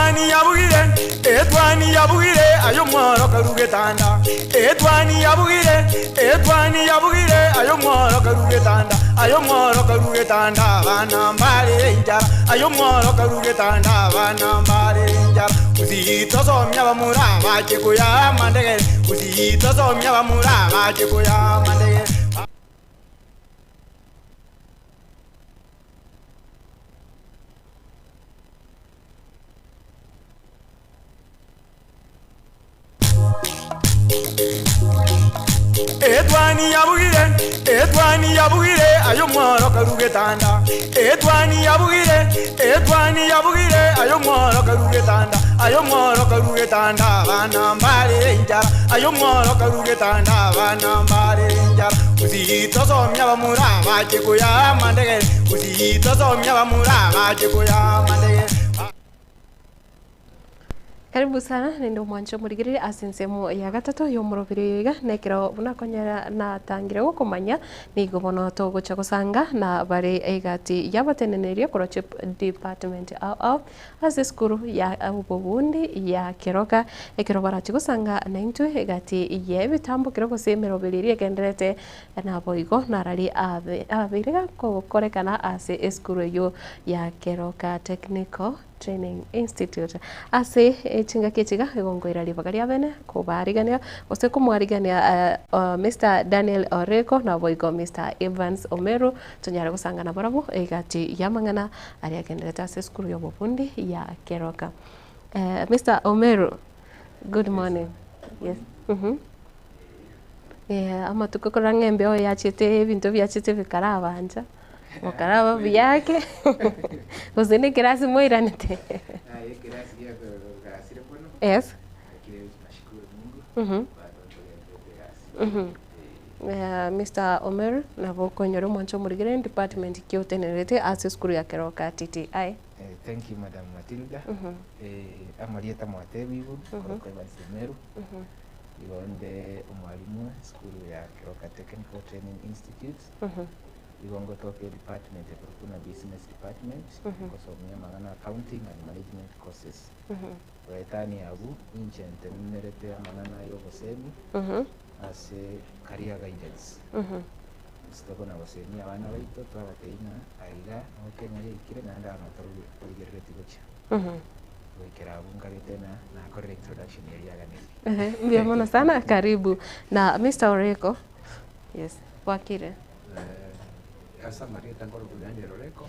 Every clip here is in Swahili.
Edwani yabugire ayo mworo karugetanda. Edwani yabugire ayo mworo karugetanda. Ayo mworo karugetanda bana mbale njara. Ayo mworo karugetanda bana mbale njara. Uzito somya bamura bacheko ya mandege. Uzito somya bamura bacheko ya mandege. Edwani yabugire ayo mworo karugetanda. Edwani yabugire ayo mworo karugetanda. Ayo mworo karugetanda bana mbale njara. Ayo mworo karugetanda bana mbale njara. Uzito somya bamura bacheko ya mandege. Uzito somya bamura bacheko ya mandege. Karibu sana nendo mwancho murigirire asinsemo ya gatatu yo murobiriga nekero bunakonyera na tangire gukumanya nigo bono to gocha gusanga na bare egati yabatenenerie koroche department of aseskuru ya ububundi ya keroka ekero barachi gusanga na intu egati yebitambo kero gosemerobiririe genderete na boigo narari abiriga ko korekana ase eskuru yo ya keroka technical Training Institute ase chinga kechiga egongoira libagaria bene ko barigania ose kumwarigania Mr. Daniel Oreko na boigo Mr. Evans Omeru tunyara gusangana barabo egati yamangana ari agendereta ase skuru yo bufundi ya Keroka. Mr. Omeru, good morning. Yes. Ama tukokora ngembe o yachete bintu byachete bikarabanja mukaraba byake uzene kirasi moiranete kirasi ya kirasi repono yes nashukuru Mungu Mr. Omer na bokonyoro mwancho murigire department kyotenerete ase skuru ya Keroka TTI. Thank you Madam Matilda. Amarieta mwatebibu kwa Bansemeru. Yonde umwalimu skuru ya Keroka Technical Training Institute. Igongo toke department kuna business department kusomea magana accounting and management courses. Waitani abu inche ntenerete magana yo bosemi ase career guidance. Sitoko na bosemi abana baito twabateina aiga okenya ikire nanda amatoru kugerere tigocha. Wekera bunga tena na correct introduction ya gani. Mbiamona sana karibu na Mr. Oreko. Yes, wakire. Asa Marieta Ngoro Daniel Oreko.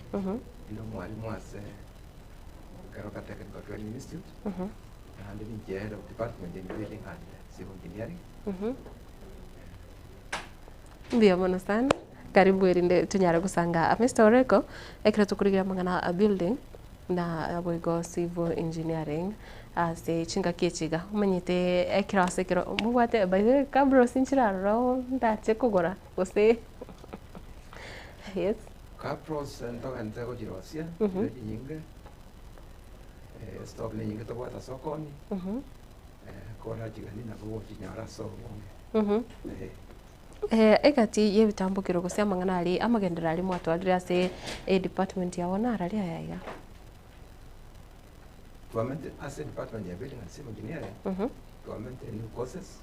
Ilo mwalimu ase Keroka Technical Training Institute. And the head of department in building and civil engineering. Mbiamona sana karibu erinde tunyara gusanga Mr. Oreko ekira tukurigira mangana building na boigo civil engineering ase chinga kechiga umenyete ekira ase kiro mubate by the kabro sinchira ro ndache kugora gose. Yes. Capros ntoka ntego jirosia nyinge stock nyinge to bota sokoni kora jigani na bo jinyara so egati yebitambukiro gose amangana ari amagendera ari mwatwalira ase department ya wana ari ayaga Government as a department ya building and civil engineering government new courses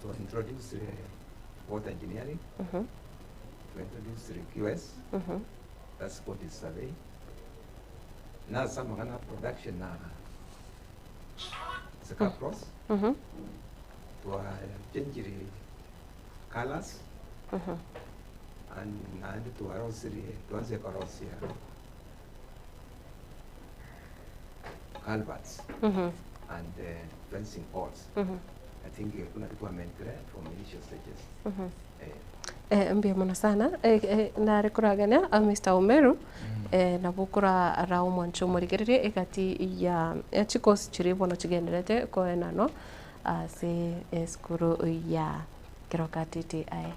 to introduce water engineering to introduce QS, that's what is survey. Now some kind of production na the Capros to change the colors and to arouse the culverts and fencing poles. I think kuna requirement from initial stages. Mbiamona sana na rekuragania Mr. Omeru na bukura rao mwancho murigirire egati ya chikos chiribo no chigenderete ko enano ase skuru ya Keroka TTI.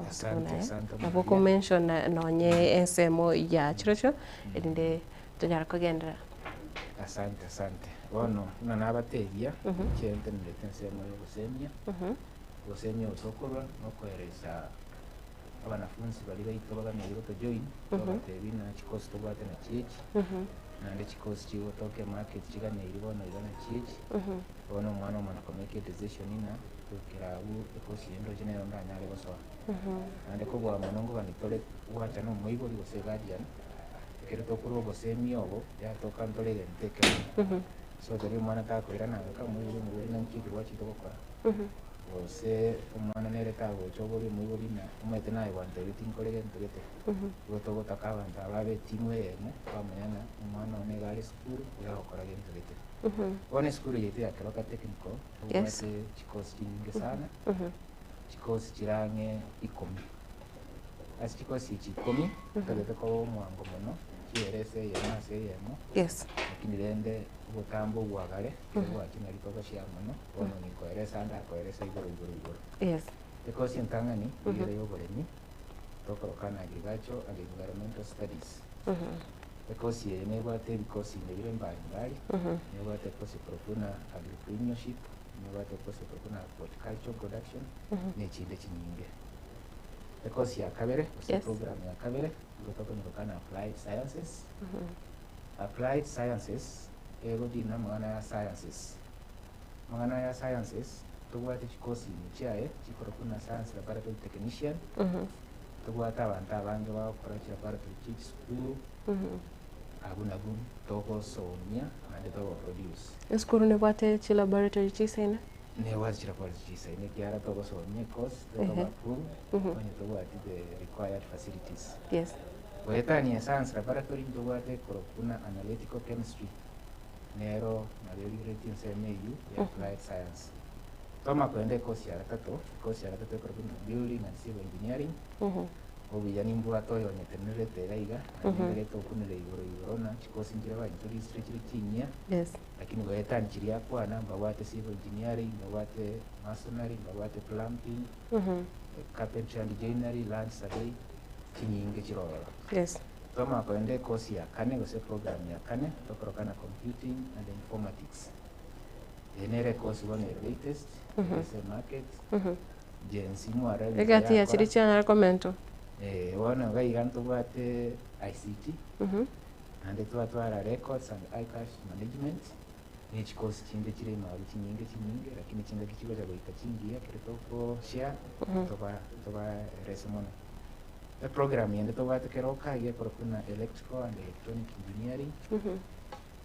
Asante na buku mention no nye ensemo ya chirocho edinde tunyara kugendera. Asante ono nanabategia chente ndete nsemo yo gusemia utokorwa no kwereza wanafunzi bali baito bagamira to join batebi na chikosi to bate na chichi nande chikosi chigotoke market chiganyairi bono igana chichi bono omwana omwana komeke decision ina tukirabu ekosi endo chinero ndanyare gosoa nande kobwa monongo ganitore gwacha no moibori gose guardian kero tokuru gose miogo ya toka ntore genteke so tori omwana takoira nanga kamuiri muri nankiri wachito gokora gose omwana nere tagocha obori moibori na omete naye gwante bitinkorege ntogete gotogotaka abantu ababe timu yemo bamanyana omwana one gari skuru yagokora gentogete one skuru yete ya Keroka Technical omwete chikosi kinge sana chikosi chirange 10 asi chikosi chikomi togete ko mwango mono chierese yemase yemo lakini rende ubutambo bwagare bwa kinari toka cia mono bono ni koeresa nda koeresa iguru chikosi ntangani igere yoboremi tokorokana agriculture and environmental studies ekosi ene bwate bikosi nebire mbali nebwate kosi profuna agripreneurship nebwate kosi profuna horticulture production n'ekindi kinyinge ekosi ya kabere program ya kabere gotokonekana applied sciences ego dina mwana ya sciences tubwate chikosi chiaye chikorokuna science laboratory technician tubwate abantu abange bakora laboratory chief school abunabu togosomia ande togoproduce eskuru nebwate chi laboratory chisaina newazi laboratory chisaina kiara togosomia course togobapu onye tubwate the required facilities wetani ya science laboratory tubwate korokuna analytical chemistry nero na regulatory semeyu ya applied science toma kwende kosi ya gatatu korokuna building and civil engineering obijani mbua toyo nyetenerete gaiga anyere tokunire igoro na chikosi njira ba introduce chiri kinya lakini goeta nchiria kwana mbawate civil engineering mbawate masonry mbawate plumbing carpentry and joinery land survey kinyinge chiroro toma kwende kosi ya kane gose program ya kane tokorokana computing and informatics enere kosi one latest gose market jensi mwara egati ya chiri chana komento wana gaiganto bwate ICT ande twatwara records and iCash management ni chikosi kinde kiri mabi kinyinge lakini kinde kikigo cha goika kingia kiritoko share toba resemona the program yende tobwate Keroka ye korokuna electrical and electronic engineering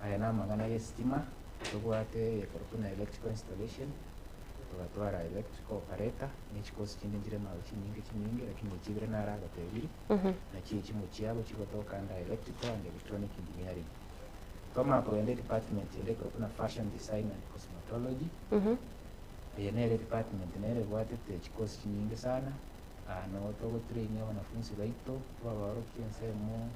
ayana magana ya stima tobwate ye korokuna electrical installation twatwara electrical operator ni chikosi kinde njire mabi kinyinge lakini kibire naraga tebiri na kichi muchiabo chigotoka anda electrical and electronic engineering kama kwende department yende korokuna fashion design and cosmetology yenere department nere bwate te chikosi kinyinge sana no togo train wanafunzi baito twabarokia nsemo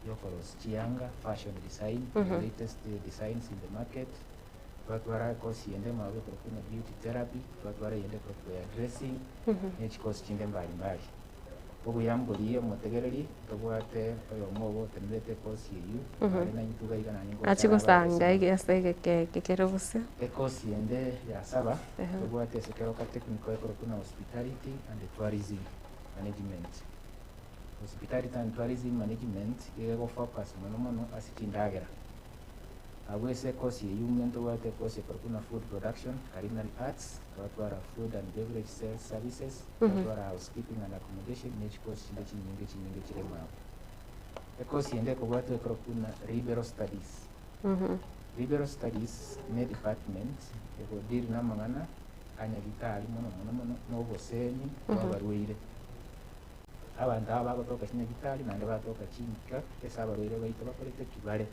yokoros chianga fashion design latest designs in the market twatwara kosi yende mabe korokuna beauty therapy twatwara yende korokuna dressing n'ekikosi kinde mbali obuyamburiye mutegereri tobwate oyo mobo temete kosi eyu na yituga igana ningo achigusanga igesege kekerobuse ekosi yende ya saba tobwate Keroka Technical korokuna hospitality and tourism management yego focus mono asikindagera abwese kosi yumento wate kosi korokuna food production culinary arts twatwara food and beverage sales services twatwara housekeeping and accommodation n'eki kosi kinyinge kirema ekosi yende kubwate korokuna liberal studies ne department ego diri namangana anyagitali mono n'obosemi bw'abarwaire abantu abagotoka kinyagitali nande batoka kinika esa abarwaire baito bakorete kibale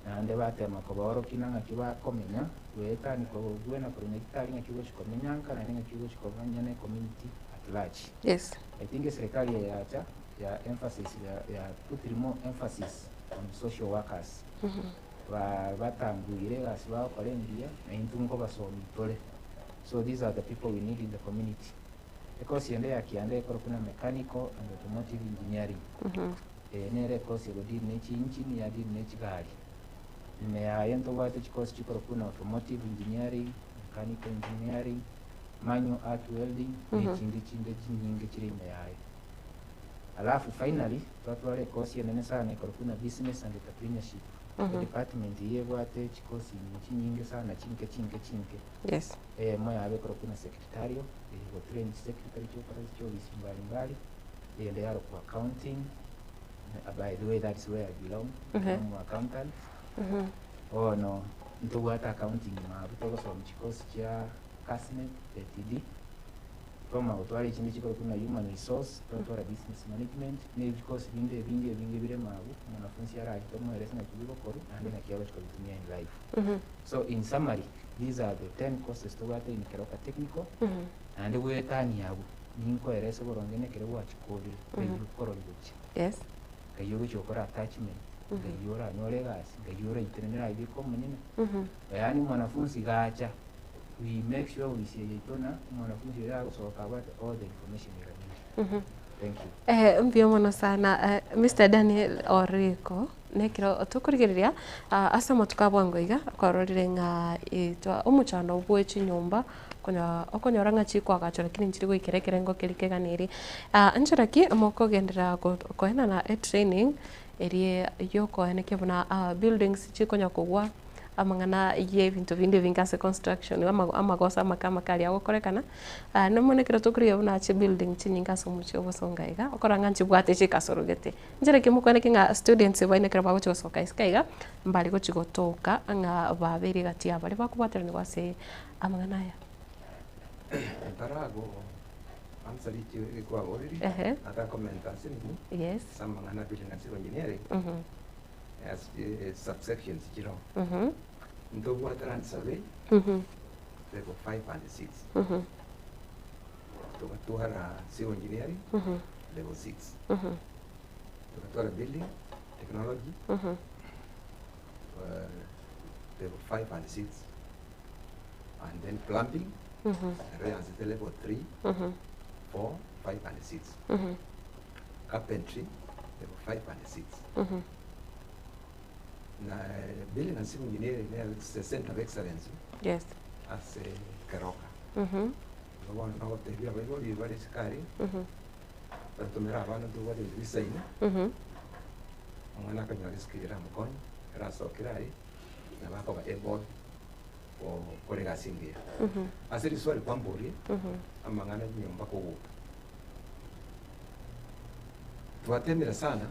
nande batema koboro kinanga kibakomenya wetani ko gwena kurenya kitali ngakigo kikomenya nkana ngakigo kikomenya ne community at large I think serikali ya emphasis ya put more emphasis on social workers batanguire basiba korendia na intungo basomi tole so these are the people we need in the community because yende yakiande korokuna mechanical and automotive engineering nere kosi godi nechi engine ya di nechi gari yento wate chikosi chikorokuna automotive engineering mechanical engineering manual art welding n'ekindi kinyinge kiri meyaye alafu finally twatware kosi yenene sana korokuna business and entrepreneurship department yebwate chikosi chinyinge sana chinke Yes. moya abe kuna secretario go train secretary chokora chobisi mbali and they are for accounting. By the way, that's where I belong. I'm an accountant. Oh no, ntobwata accounting mabutoko so mchikosi cha Casnet Ltd. From utwali chindi chiko kuna human resource, tutwala business management, ne because vinge bire mabu mwanafunzi yara akitomo eleza na kibigo koru and na kialo tukatumia in life. So in summary, these are the 10 courses tobwata in Keroka Technical. And we tani yabu ninko eleza borongene kerewa chikodire peyu korori buchi. Yes. Kayoro chokora attachment. Kayora nyore gas, kayora itenera ibiko munene. Yani mwanafunzi gacha. We make sure we see itona mwanafunzi yao so about all the information you need. Thank you. Mbio mono sana Mr. Daniel Oriko nekiro tukurigiria asa matukabwa ngoiga kororire nga itwa umuchano bwechi nyumba okonyora nga chikwa gachora kini nchiri gwikerekere ngo kirikeganiri anchiraki moko gendera koena na training eri yoko ene kebuna buildings chikonya kugwa amangana ye bintu bindi vingase construction amagosa makama kali ago korekana no monekero tukuriyo na chi building chinyinga so mucho bosongaiga okoranga nchibwate chikasorogete njere kimukwane kinga students bainekero bago chigosoka iskaiga mbali go chigotoka anga babiri gati abali bakubwaterani gwase amangana ya Tarago ansari chi kwa oriri ata commenta sini yes samangana building and civil engineering as subsections jiro ndo water survey level 5 and 6 tukatuara civil engineering level 6 tukatuara building technology level 5 and 6 and then plumbing as level 3 4 5 and 6 carpentry level 5 and 6 na building and civil engineering is a center of excellence. Yes. As a Keroka. No one know the view of everybody is carrying. But to me, I want to do what is saying. I'm not going to risk it. I'm going to Raso Kirai. I'm going to go airborne for Korea Singia. As it is well, Pambori. I'm going to be on Bako. To attend the sana.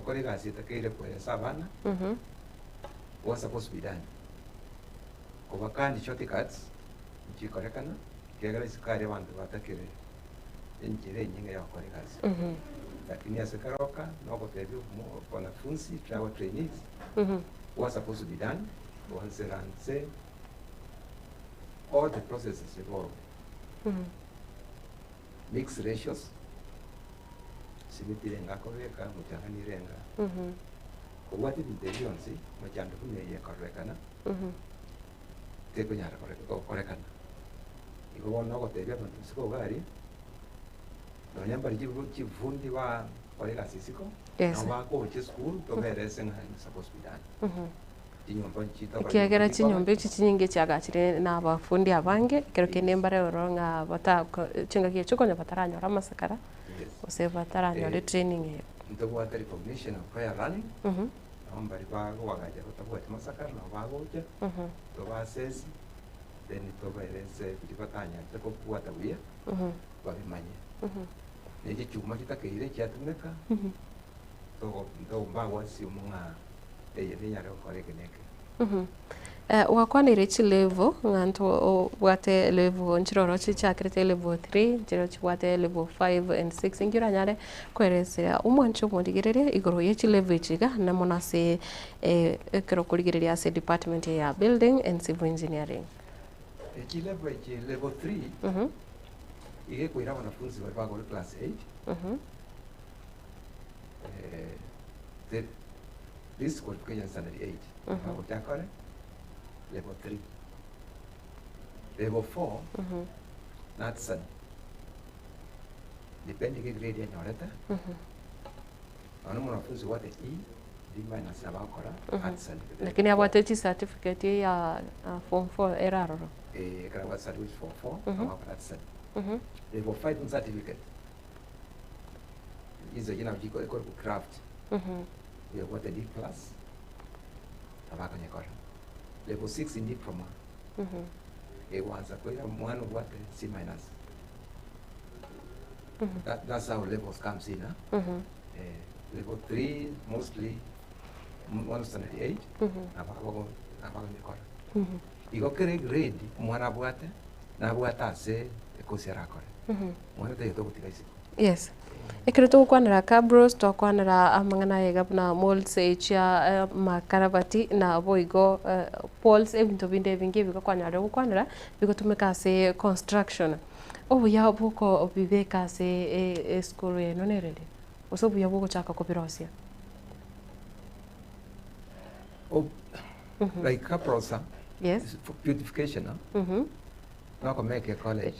Korea asitakire kwa savana was supposed to be done. Kovakandi shortcuts chikorekana kiagala sikari wantu watakire enjire nyinga ya Korea. Lakini asikaroka noko tebi wanafunzi travel trainees was supposed to be done once and say all the processes involved. Mixed ratios simitirenga koreka muchanganirenga kuwati intelligence muchando kumeye korekana teko nyara korekana iko wona ko tebya bantu siko gari no nyamba chivundi wa koreka sisiko yes no bako che school to merese ngani supposed to be done chinyomba chita kiagera chinyombe chinyinge cyagachire na abafundi abange kero kenembare oronga bata chinga kiye chukonya bataranyo ramasakara ose bataranyo de training hiyo ndo water recognition of prior running ambari bago wagaje batabwate masakara no bagoje to basesi then to bairese kujibatanya tako kuwata wiya babimanye neje chuma kitakeire cyatumeka to bago si umunga eye nyare korekeneke wakwanire chi level nganto bwate level nchiroro chi chakrete level 3 njiro chi bwate level 5 and 6 ngira nyare kweresera umwancho mondigerere igoro ye chi level chiga namona se kero kurigereria se department ya building and civil engineering chi level 3 ige kuira wanafunzi wa class 8 this qualification standard 8 utakore level 3 level 4 that's depending grade ya nyoreta ana mwanafunzi wote D minus na bakora atsan lakini abwate chi certificate ya form 4 eraro kara certificate form 4 abakora atsan level 5 certificate is a jina jiko craft yabwate D plus abakanyekora level 6 in diploma ewanza kwera mwana ubwate C minus. That's how levels comes in. Level 3 mostly 178 abakanyekora igokere grade mwana bwate na bwata ase ekosi arakore mwana tayo gutiga isi. Yes. Ekero tukwanira cabros tukwanira amangana yega na molds echa makarabati na boigo poles ebintu binde bingi bikakwanira gukwanira bigotumika ase construction. Obu ya buko bibeka ase school eno nerere. Osobu ya buko chaka kopirosia. Like caprosa. Yes. For beautification. Noko make college.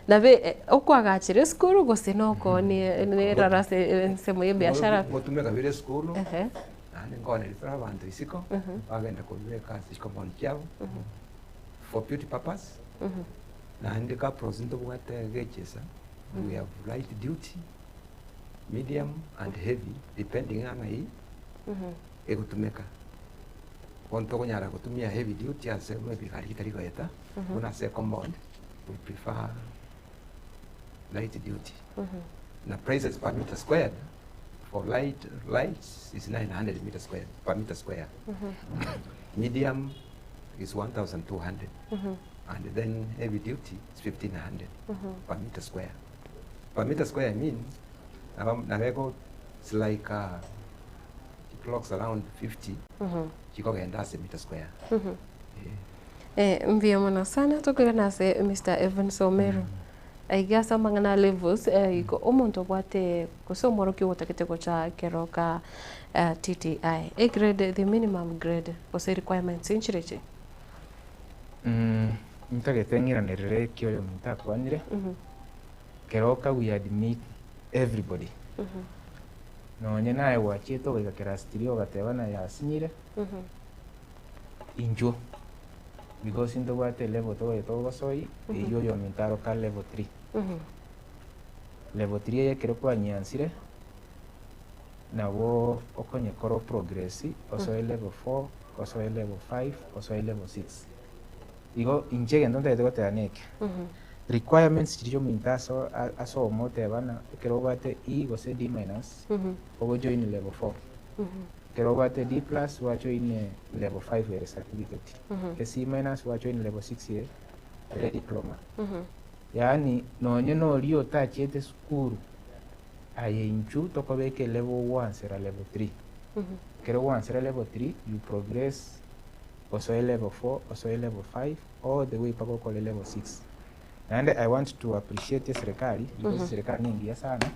Na be okwagachire school gose noko ni rarase semo ye biashara. Motumeka vile school. Ane ngone lifra bantu isiko. Bagenda kubeka compound kyabo. For beauty purpose. Na handika prosinto bwate gechesa. We have light duty, medium and heavy depending on hii. Ekutumeka. Konto kunyara kutumia heavy duty ase maybe kari goeta. Una say compound, we prefer light duty. The prices per meter squared for lights is 900 meter squared per meter square. Medium is 1,200, and then heavy duty is 1,500 per meter square. Per meter square means it's like it clocks around 50. Chikogenda ase meter square. Mvia mwana sana tukigana se Mr. Evans Omeru. Aigasa mangana levels iko omonto bwate kusomoro ki wotakitego cha keroka TTI. A grade the minimum grade was a requirements inchireche. Mtagetengira nerere kyo mtakwanire. Keroka we admit everybody. No nyena ewa chieto ga kerastirio gatebana ya sinyire. Injo. Because in the water level to soy, yo mintaro ka level 3. Level 3 ya kero kwa nyansire. Na wo okonye koro progressi, oso level 4, oso level 5, oso level 6. Digo injege ndonde de gote aneke. Requirements chijo mintaso aso mote bana kero bate E go se D minus. Ogo join level 4. Kero bate D plus wacho in level 5 year certificate. C minus wacho in level 6 year diploma. Yani no nyono rio ta chete skuru aye inchu toko beke level 1 sera level 3. Kero 1 sera level 3 you progress also level 4 also level 5 all the way pako kole level 6. And I want to appreciate serikali because serikali nyingi sana.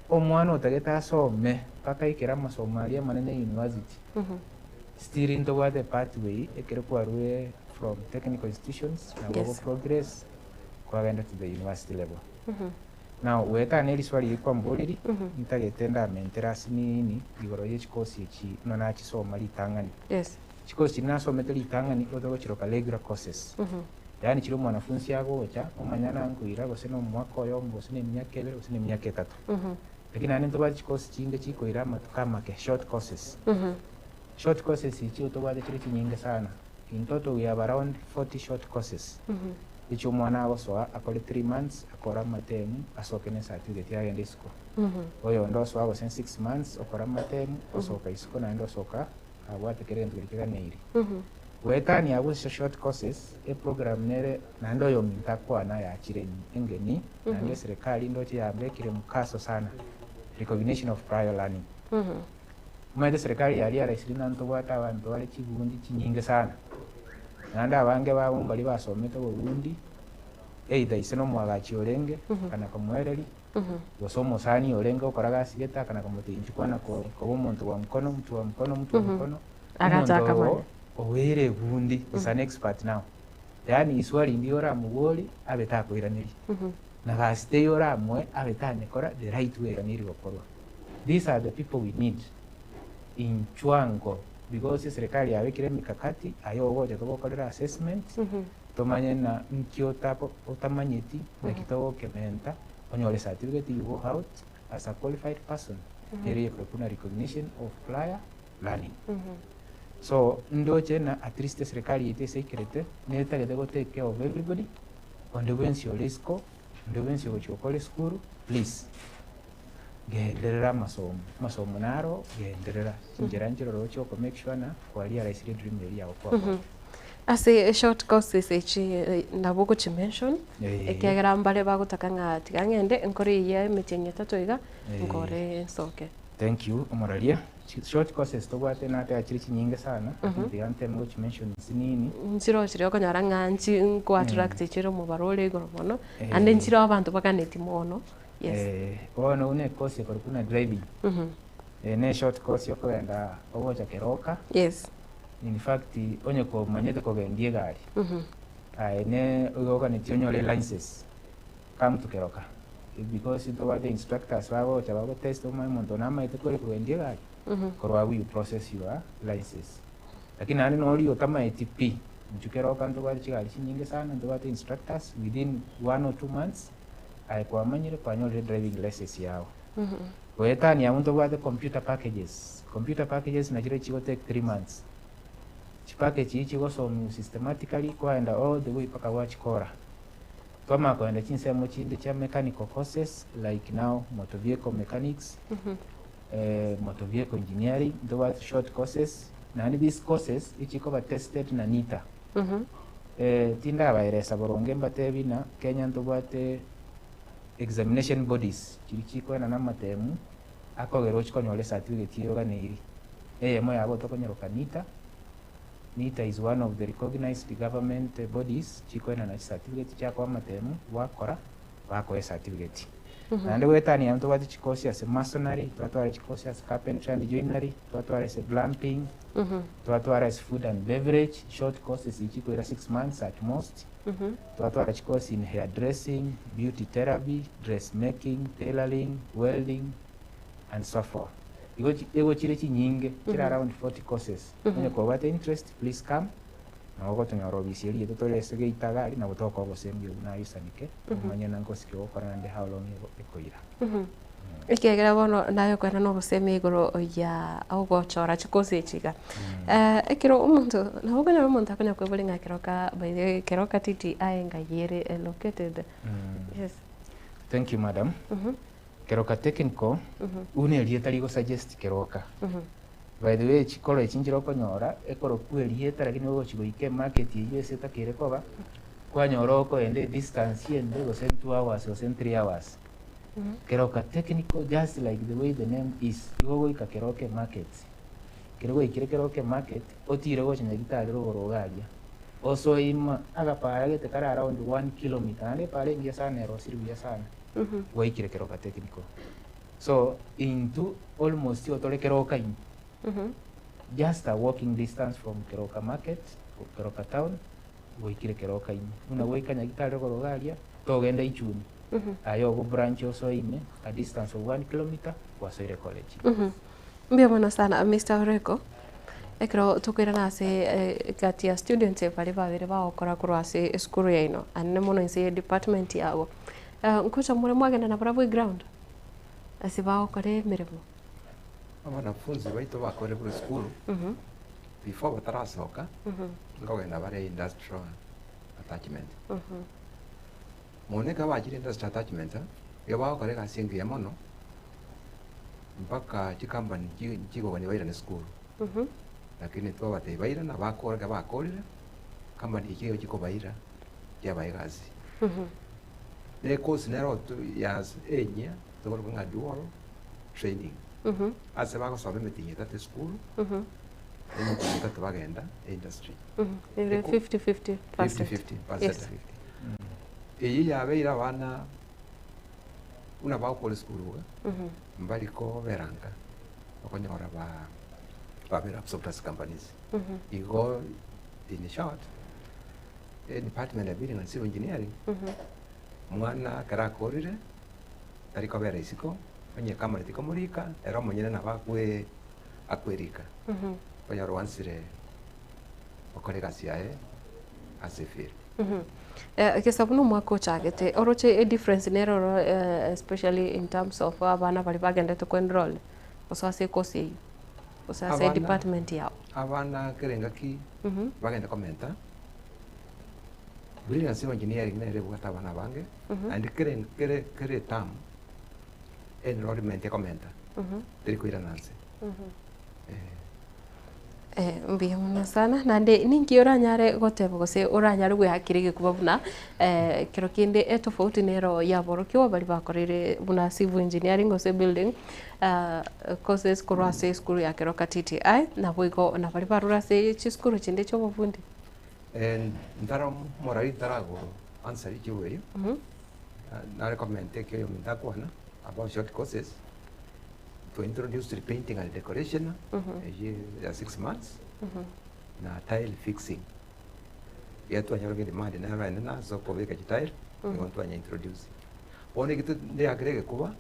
Omwana otageta asome paka ikera masomalia manene university. Still into what the pathway ekero kwarwe from technical institutions na go progress kwagenda to the university level. Now weta neli swali kwa mboliri nitagetenda menterasi nini igoro ye chikosi echi nona chisoma litangani. Yes. Chikosi nasomete litangani odogo chiroka regular courses. Yani chiro mwanafunzi yago cha omanyana nguira gose no mwaka oyo mbose ne myaka ebere gose ne myaka 3. Lakini ane toba chikosi chinge chiko ira matukama ke short courses. Short courses ichi toba de chiri nyingi sana. In total we have around 40 short courses. Ichi mwana agoswa akole 3 months akora matemu asokene certificate ya ende school. Oyo ndo so ago 6 months akora matemu osoka isiko na ndo soka abwate kere ntukirikira neiri. Wetani abo short courses e program nere nando yo mintakwa na ya chireni engeni nando serikali ndo chiyambe kire mukaso sana recognition of prior learning. Mwede serikali yali ya raisili nanto bwata abantu wale chibundi chinyinge sana. Nanda abange babo bali basomete Burundi either iseno mwagachi olenge kana kamwereri gosomo sani olenge okaraga sigeta kana kamutinchikwana ko omuntu wa mkono mtu wa mkono Agataka mwana owere bundi is an expert now. Yani iswali ndio ra mugoli abeta koiraniri. Na gasite yora mwe abeta nekora the right way raniri gokorwa. These are the people we need in Chwango because serikali yabekire mikakati ayo goje togokorera assessment tomanye na nkyo tapo utamanyeti na kitogo kementa onyole certificate you go out as a qualified person area kuna recognition of prior learning. So ndoche na at least serikali ite security neta gete go take care of everybody on the wensi olisco on the wensi ochokole school please genderera masomo naro genderera njeranjiro rocho ko make sure na kwalia rais dream area kwa as a short courses nabugo to mention ekegera mbale bagutaka ngati gangende enkori ye metenye tatoiga ngore soke. Thank you Omoralia. Short courses to gwate na ta chiri nyingi sana ndigante ngo to mention sinini nchiro chiri okonyara nganchi nko attract chiro mu barole igoro mono and nchiro abantu bakaneti mono. Yes. Ono une course ko kuna driving. Ne short course yokwenda ogocha keroka. Yes. In fact onye ko manyete ko gendie gari. Ne ugoka ni tionyole license come to keroka. Because it over the instructors wabo chabago test my monto na maite ko gendie gari. Korwa we process your license. Lakini ani no rio kama ATP. Mchukeroka ndo bali chigari nyingi sana ndo bali instructors within 1 or 2 months kwa manyire kwa nyole driving license yao. Wetani ya muntu bwa computer packages. Computer packages na jire chigo take 3 months. Package ichi go so systematically kwaenda all the way paka watch kora. Kama kwaenda chinse mo chinde cha mechanical courses like now motor vehicle mechanics, motor vehicle engineering, those short courses. Na these courses ichi ko tested na NITA. Tinda bairesa boronge mbatebi na Kenya ndobate examination bodies chirichiko na namatemu akogero chikonyole certificate yoga neiri mo yabo tokonyeroka NITA is one of the recognized government bodies chiko na certificate chako amatemu wakora wako certificate and wetani amto wati chikosi as masonry twatwara chikosi as carpentry and joinery twatwara as glamping twatwara as food and beverage short courses chiko 6 months at most. Twatwara chikosi in hairdressing, beauty therapy, dressmaking, tailoring, welding and so forth. Ego chile chinyinge chira around 40 courses. Mwenye kwa wate interest please come. Na wako tunyorobisi eli tutole sege itagari na kutoka kwa sembi una yusanike. Mwenye nango sikio kwa nande how long eko ira. Ikegera bono nayo kwa no buseme igoro ya augo chora chikosi chiga. Ekiro umuntu na wogana umuntu akanya kwa bulinga keroka by the keroka titi ayenga yere located. Yes. Thank you madam. Keroka technical une lieta ligo suggest keroka. By the way chikolo echinjiro konyora ekoro kuelieta lakini wogo chigoike market yese takire koba kwa nyoroko ende distance ende go 2 hours or 3 hours. Keroka technical just like the way the name is. Igogo ikakeroke market. Kerogo ikirekeroke market otire go chinyagitari rogorogaria. Also ima agapara gete kara around 1 kilometer ande pale ngia sana ero siribia sana. Wa ikirekeroka technical. So into almost otore keroka in. Just a walking distance from Keroka market or Keroka town. Wa ikirekeroka in. Una wa ikanyagitari rogorogaria togenda ichuni. Ayo branch also in a distance of 1 kilometer kwa Soire College. Mbia mwana sana Mr. Oreko. Ekro tukwira na se gati ya students bali babere baokora kurwa se school ya ino anne mono inse department yabo. Nkucha mure mwagenda na Bravo ground. Asibao kare miremo. Wanafunzi baito bakore ku school. Before batarasoka. Ngogenda bare industrial attachment. Moneka bajire industry attachment yaba kare kasingi ya mono mpaka chikambani chigo kwenye baira ni school lakini tuwa bate baira na bakora bakorira kambani ikiyo chiko baira ya baigazi ne course nero tu yas enya to nga dual training ase bako sobe metinye tate school enya tate bagenda industry 50-50%. 50-50%. Iyi yabeira bana una bakole skulu mbaliko beranga okonyora ba bera subtas companies igo in short department of building and civil engineering mwana karakorire tariko bera isiko onye kamari tikomurika era monyene na bakwe akwerika konyora wansire okorega siae asefiri Kesabuno mwako chagete oroche a difference nero especially in terms of abana bali bagenda to enroll gusase kosi eyu gusase department yao abana kerengaki bagenda komenta brilliant civil engineering nere bugata abana bange and kere tam enrollment ya komenta tiri kuira nanse mbiya muno sana nande ninki uranyare goteba gose uranyare gwihakire gikuba buna kiro kinde tofauti nero yaboro kiwa bali bakorere buna civil engineering gose building courses kurase school ya kiro katiti na boiko na bali barura se chi school chinde cho bufundi ndaro morari tarago answer kiwe na recommend ke yo mindakwana about short courses to introduce repainting and decoration, 6 months, na tile fixing. Yetu anyoroge demand na rana na so koveka tile, we want to introduce. One kitu ndio agrege kuba,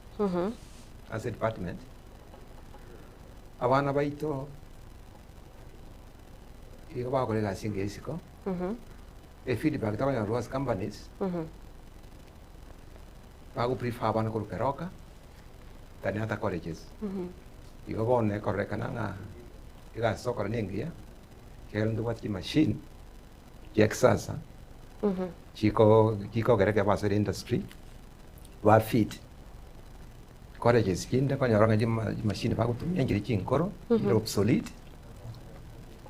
as a department, abana baito, iyo ba kolega singe isiko, feedback tawa ya ruas companies, bago prefer abana kurukeroka, tani hata colleges. Igo bone korrekana nga iga sokora ningia kero ndu wati machine ya kisasa chiko gereke basere industry wa fit colleges kinda kwa nyoranga machine ba kutumia ngiri chinkoro ilo obsolete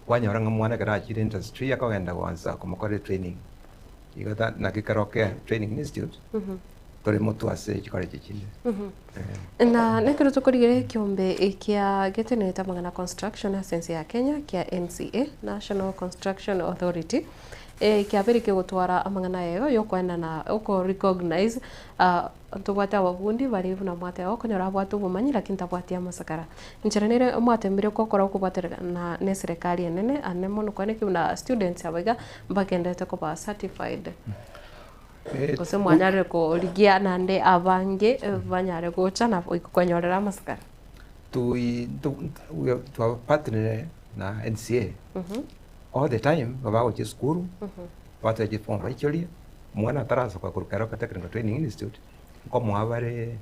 kwa nyoranga mwana gara chire industry yakagenda kwanza kumukore training igo na kikaroke training institute tore mutu ase chikoleje chinde na nekero tukorigere kiombe kia geteneta magana construction agency ya Kenya kia NCA National Construction Authority kia beri ke gutwara amangana yego yokwenda na uko recognize tubata wabundi bari na mwate yao konyora bwatu bumanyi lakini tabwatia masakara ncheranire mwate mbire ko kora kubatera na ne serikali nene anemo no kwane kibuna students abaga bakendete ko ba certified kose mwanyare ko ligia nande abange banyare gocha na ikonyorera masakara to partner na NCA all the time baba uchi school watu aje form actually mwana taraso kwa Keroka Technical Training Institute ko mwabare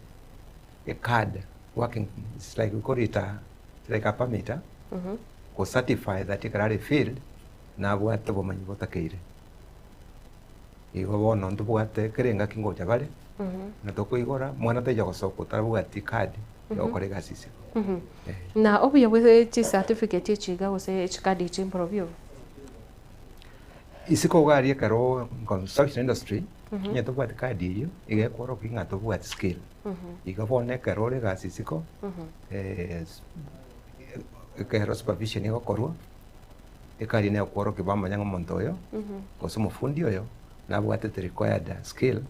a card working it's like we call it like a permit ko certify that ikarare field na bwate bomanyi botakeire igo bono ndubwate kerenga kingoja bare na toko igora mwana teja gosoko tarabwati card yo korega sisi na obuya bwe chi certificate chiga gose chikadi chimprovio isiko gari karo construction industry nya tobwate card iyo ige koro kinga tobwate skill iga bone karo le gasi siko kero supervision yo korwa ekari ne koro kibamba nyanga montoyo kosumo fundi oyo na bwate the required skill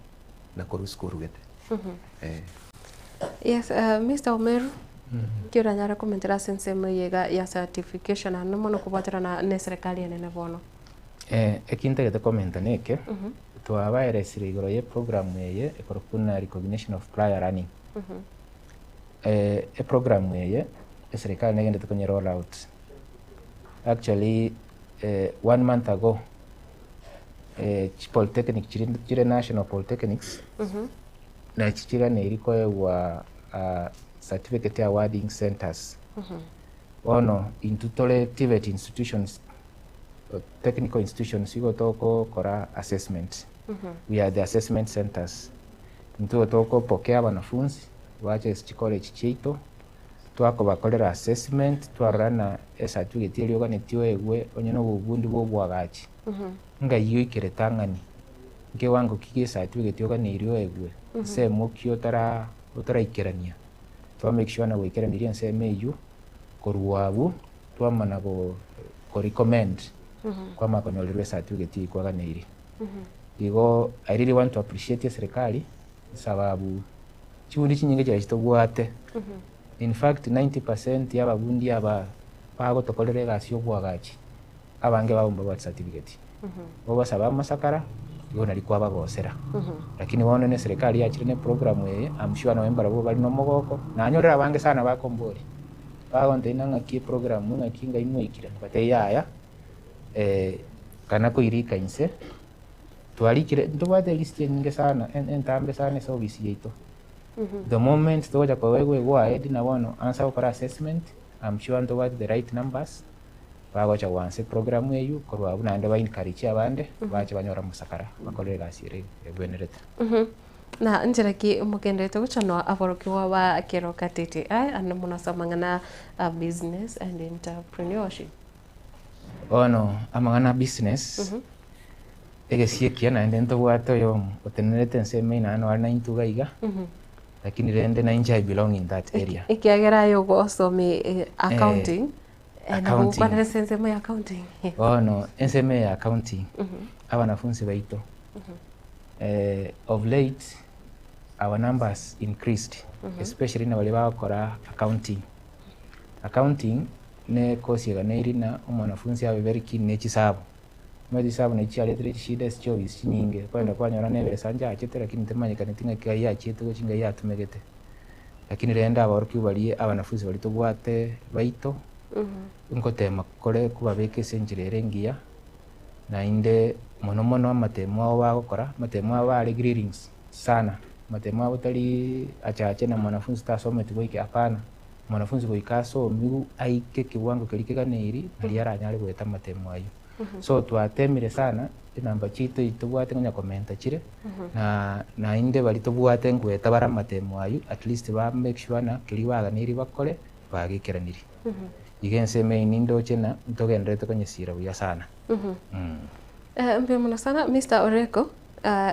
na koru skuru gete yes Mr. Omeru kira nyara komentera sense muyega ya certification anu mono kubatera na ne serikali ene bono ekinte gete komenta neke twabaire sirigoro ye program yeye ekorokuna recognition of prior learning program yeye serikali negende tukonye roll out actually 1 month ago polytechnic chire national polytechnics na chichira ne iriko wa certificate awarding centers ono intutole TVET institutions technical institutions igo toko kora assessment we are the assessment centers ntuo toko pokea wanafunzi wache college cheito twako bakolera assessment twarana certificate iliyo kanetio egwe onyono bubundi bobwagachi nga iyo ikeretangani nke wango kige certificate yoga nirio egwe se mukyo tara ikerania to make sure na wekeraniria se meyu korwabu twamana go recommend kwa makonyolerwe certificate kwa ganiri igo I really want to appreciate serikali sababu chiundi chinyinge cha chitobwate in fact 90% y'ababundi aba bago tokolere gasyo bwagachi abange babumba bwa certificate boba saba masakara yo nali kwa bagosera lakini wone ne serikali yachire ne program ye amshwa na wembara bo bali no mogoko na anyorera abange sana bakombori bago ndina ngaki program ngakinga imwe ikira bate yaya kana ko irika inse twalikire ndobade list nyinge sana entambe sana service yeito The moment toja kwa wewe go ahead na wono answer ukora assessment, I'm sure ndo what the right numbers bagocha wanse program eyu korwa bunande ba encourage abande bache banyora musakara bakorere gasire ebwenerete. Na njira ki mugendete guchanwa aborokiwa ba Keroka TTI and munasamangana business and entrepreneurship. Ono amangana business egesie kiana ndento gwato yo otenerete nseme ina no arna intuga iga lakini rende na inja I belong in that area. Ikiagera yo go some accounting and kwa sense my accounting. Ono nseme ya accounting abanafunzi baito of late our numbers increased especially na wale bakora accounting ne kosi ga nerina umwanafunzi abe very keen ne chisabu medi sabu ne chiale tre shida sio isi nyinge kwenda kwa nyora nebe sanja achete lakini temanyika netinga kia ya chete go chinga ya tumegete lakini renda abaruki bali abanafunzi bali tobwate baito nkotema kore kuba beke senjire ngia na inde mono amatemo abo bagokora matemo abari greetings sana matemo abo tali achache na mwanafunzi tasome tugoike hapana mwanafunzi goikaso migu aike kiwango kirikega neri ali aranyale gweta matemo ayo so twatemire sana inamba chito itubwate ngonya komenta chire na inde bali tubwate ngweta bara matemo ayo at least ba make sure na kiliwaga neri bakore bagikeraniri igense main indo chena ntogendete konyesira buya sana mbe muna sana Mr. Oreko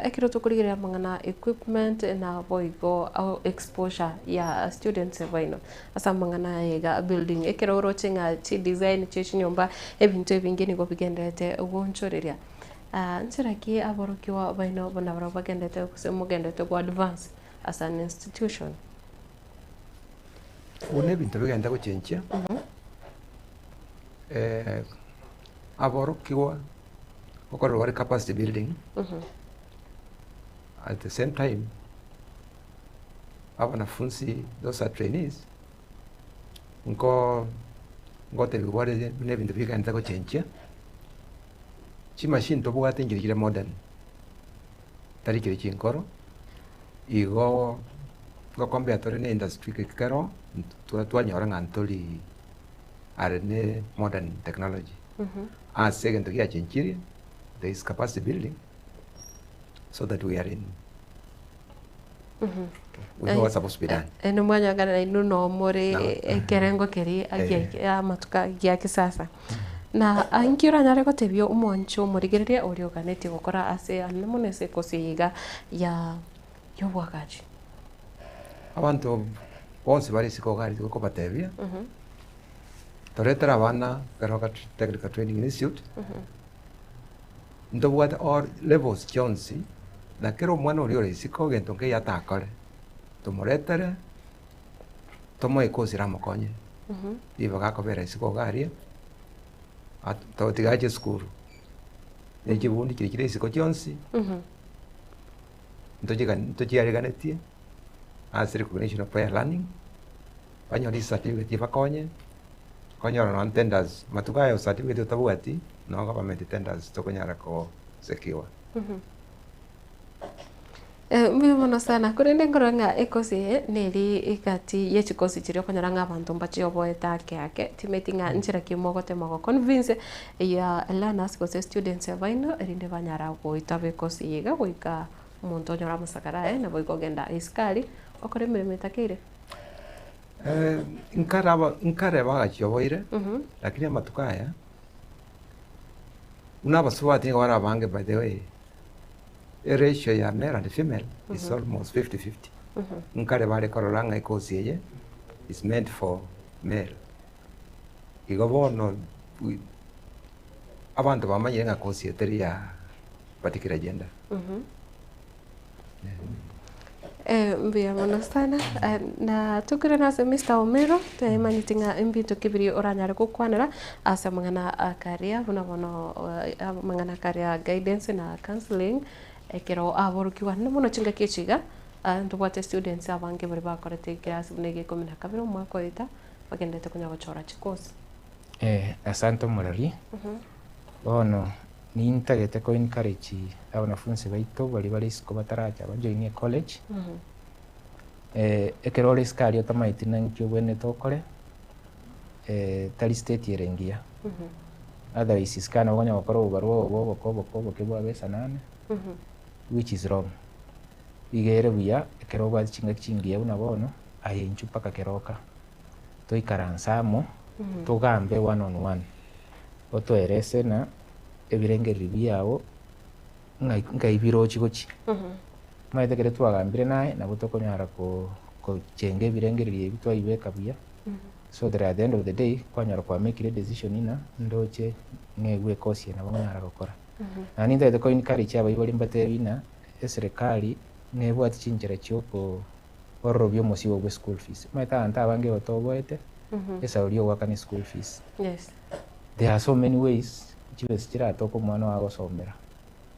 ekiro tukurigirira mangana equipment na boigo au exposure ya students baino asa mangana ega building ekiro urochinga chi design chi nyumba ebintu ebingeni go bigendete ugonchoreria nchira ki aborokiwa baino bonabara bagendete kusemugendete go advance as an institution une bintu bigenda guchenjia aborokiwa okorwa wari capacity building at the same time abanafunzi those are trainees ngote bigware ne bintu bigenda guchenjia chi machine to bugate ngirigire modern tarikire chinkoro igo compare to ne industry kikero twanyora ngantoli are ne modern technology as second to get chenjiri there is capacity building so that we are in we know what's supposed to be done. Eno mwanya gana inu no more kerengo keri ya matuka ya kisasa. Na ankiura nyare ko tebio umwancho murigereria urio ganeti gukora ase anemonese kosiga ya yobwagaji. Abantu bonse bari siko gari ko batebia. Toretera abana Keroka Technical Training Institute. Ndobwate or levels chonsi na kero mwana uri ore siko gento ke yatakore tumuretere tomo ikosira mukonye iba gakobera siko gari totigaje skuru nejibundi kirikire siko chonsi ntojiga ganetie as recognition of prior learning banyori certificate bakonye konyora non tenders matukayo certificate tabwati no government tenders tokonyara ko sekiwa mbona sana kurende ngoranga ekosi neri ikati yechikosi chiri konyora abantu mbachi oboeta yake timetinga njira kimogote mago convince ya learners ko students baino erinde banyara ko itabe kosi yega goika muntu nyora musakara na boiko genda iskali okore memetakire nkare bagachiyoboire lakini amatukaya unabaswati ngora bange by the way a ratio ya male and female is almost 50-50 nkare bare kororanga ikosi ye is meant for male igobono abantu bamanye nga kosi eteri ya particular gender mbia mwana sana na tukire na Mr. Omero taimanyitinga imbito kibiri oranyare kukwanira asa mangana career buna bono mangana career guidance na counseling ekero aborukiwa muno chinga kichiga ndubwate students abange bari bakorete class bunege 12 mwaka eta bagendete kunya gochora chikosi asante murari bono ni intagete ko encourage abanafunzi baito bari siko bataraja bajoinie college ekero skari otamaiti nankio bwene tokore tari state yerengia otherwise skana ogonya gokora obarwa obo kebwa besa nane which is wrong igere buya ekero bwa chinga chingia una bono ayenchu paka keroka toikaransamo tugambe one on one otoerese na ebirengeri byao ngaibiro chigochi maite kere twagambire naye nabo tokonyara ko chenge ebirengeri ebi twaibeka buya so that at the end of the day kwanyara kwa make a decision ina ndoche ngegwe kosi na banyara gukora ani ndete ko encourage abayibori mbate bina eserikali nebwati chinjira cyoko orobyo musibo gwe school fees maita anta abange batoboete esa uriyo wakani school fees. Yes, There are so many ways chibesira toko mwana wago somera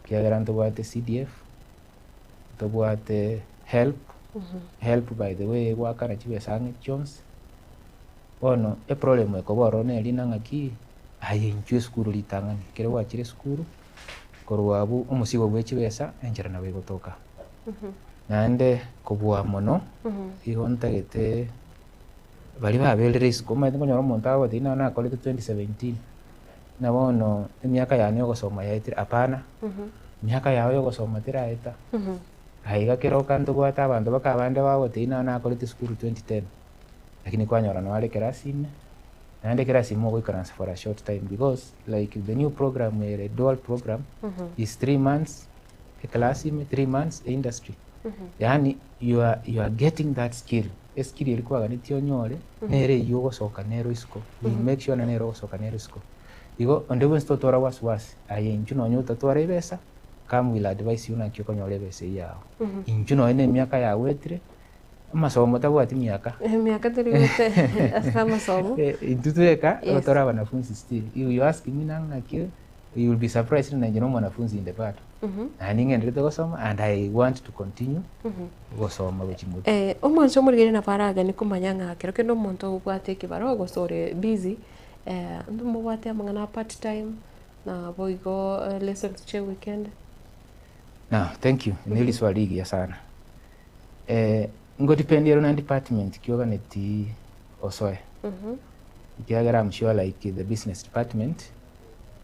kiagera ntobwate CDF tobwate help by the way wakana chibesange Jones ono e problem eko borone lina ngaki ayenchwe skuru litangani kere wachire skuru korwabu umusigo bwechibesa enjera nawe gotoka nande kubwa mono igontagete bali babelere isiko maite konyora omonto agotina na kolete 2017 nabono emyaka yane ogosoma yaitire apana myaka yawe ogosoma tiraeta aiga keroka ntogwata abanto bakabande bagotina na kolete skuru 2010 lakini kwanyora no ale kerasine nande kerasime ogoikaransa for a short time because like the new program a dual program is 3 months a classime 3 months a industry yani you are getting that skill skill ilikuwa ganitio nyore nere yugo soka nero isko we make sure na nero soka nero isko igo onde sto tora waswas ayenju no nyuta tora ibesa kam will advise you na kyo konyore bese yao inju no ene miaka ya wetire masomo tabwati miaka turi gute asa masomo intuteka otora wanafunzi still you ask me nanga kyo you will be surprised na njino mwanafunzi in the part and ngendete gosoma and I want to continue gosoma wechimutu omoncho murigere na paraga ni kumanya ngakero kendo omonto ubwate kibaro gosore busy ndumubwate amangana part time na boigo lessons che weekend. Now thank you nili swali ya sana ngo dependero na department kyoga neti osoe kiagera I'm sure like the business department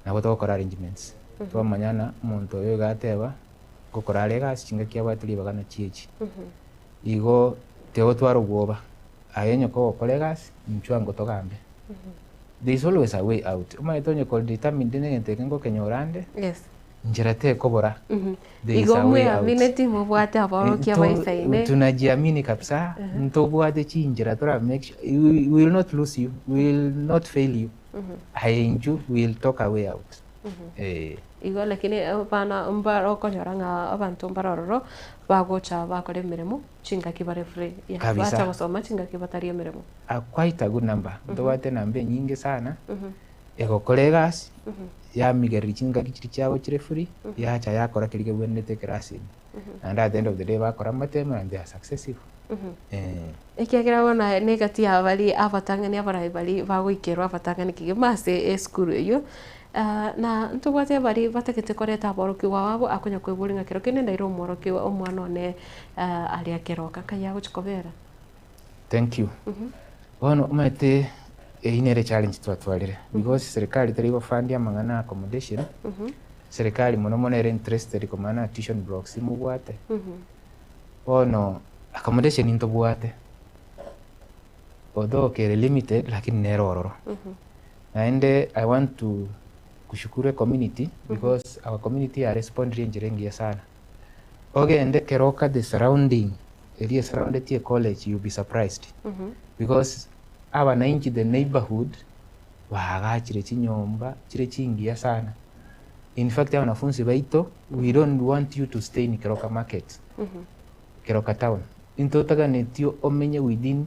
na gotokora arrangements twamanyana muntu oyo gateba gukora lega chinga kiabwatiri bagana chiechi igo teo twaro gwoba ayenyo ko kolegas mchwango togambe there is always a way out umaetonye ko determine ngente ngo kenyorande Yes, njira te kobora igo mwe amineti mubwate abaro kia baisaine tunajiamini kabisa ntobwate chinjira tora make sure we will not lose you, we will not fail you ayenju will talk a way out igo lakini bana mbaro konyoranga abantu mbaroro bagocha bakore miremo chinga kibare free ya bacha gosoma chinga kibatari miremo quite a good number ndobate nambe nyingi sana ego kolegas ya migeri chinga kichiri chabo chire free ya cha yakora kirige bwenete classroom and at the end of the day bakora matema and they are successful ekiagira wona negati abali abatangani abarai bali bagoikero abatangani kigimase school yo na ntubwate bari bategete koreta aboroki wabo akonya kweburinga kero kene ndairo moroki omwana one ali akeroka kaya guchikobera. Thank you. Ono umete inere challenge twatwarire because serikali tarigo fund ya mangana accommodation serikali mono monere interested ko mana tuition blocks mubwate ono accommodation into bwate although kere limited lakini nerororo and I want to kushukuru community because our community are responding njirengia sana ogende keroka the surrounding area surrounded the college you'll be surprised because abananchi the neighborhood bagachire chinyomba chire chingia sana. In fact wanafunzi baito we don't want you to stay in Keroka market Keroka town intotaga netio omenye within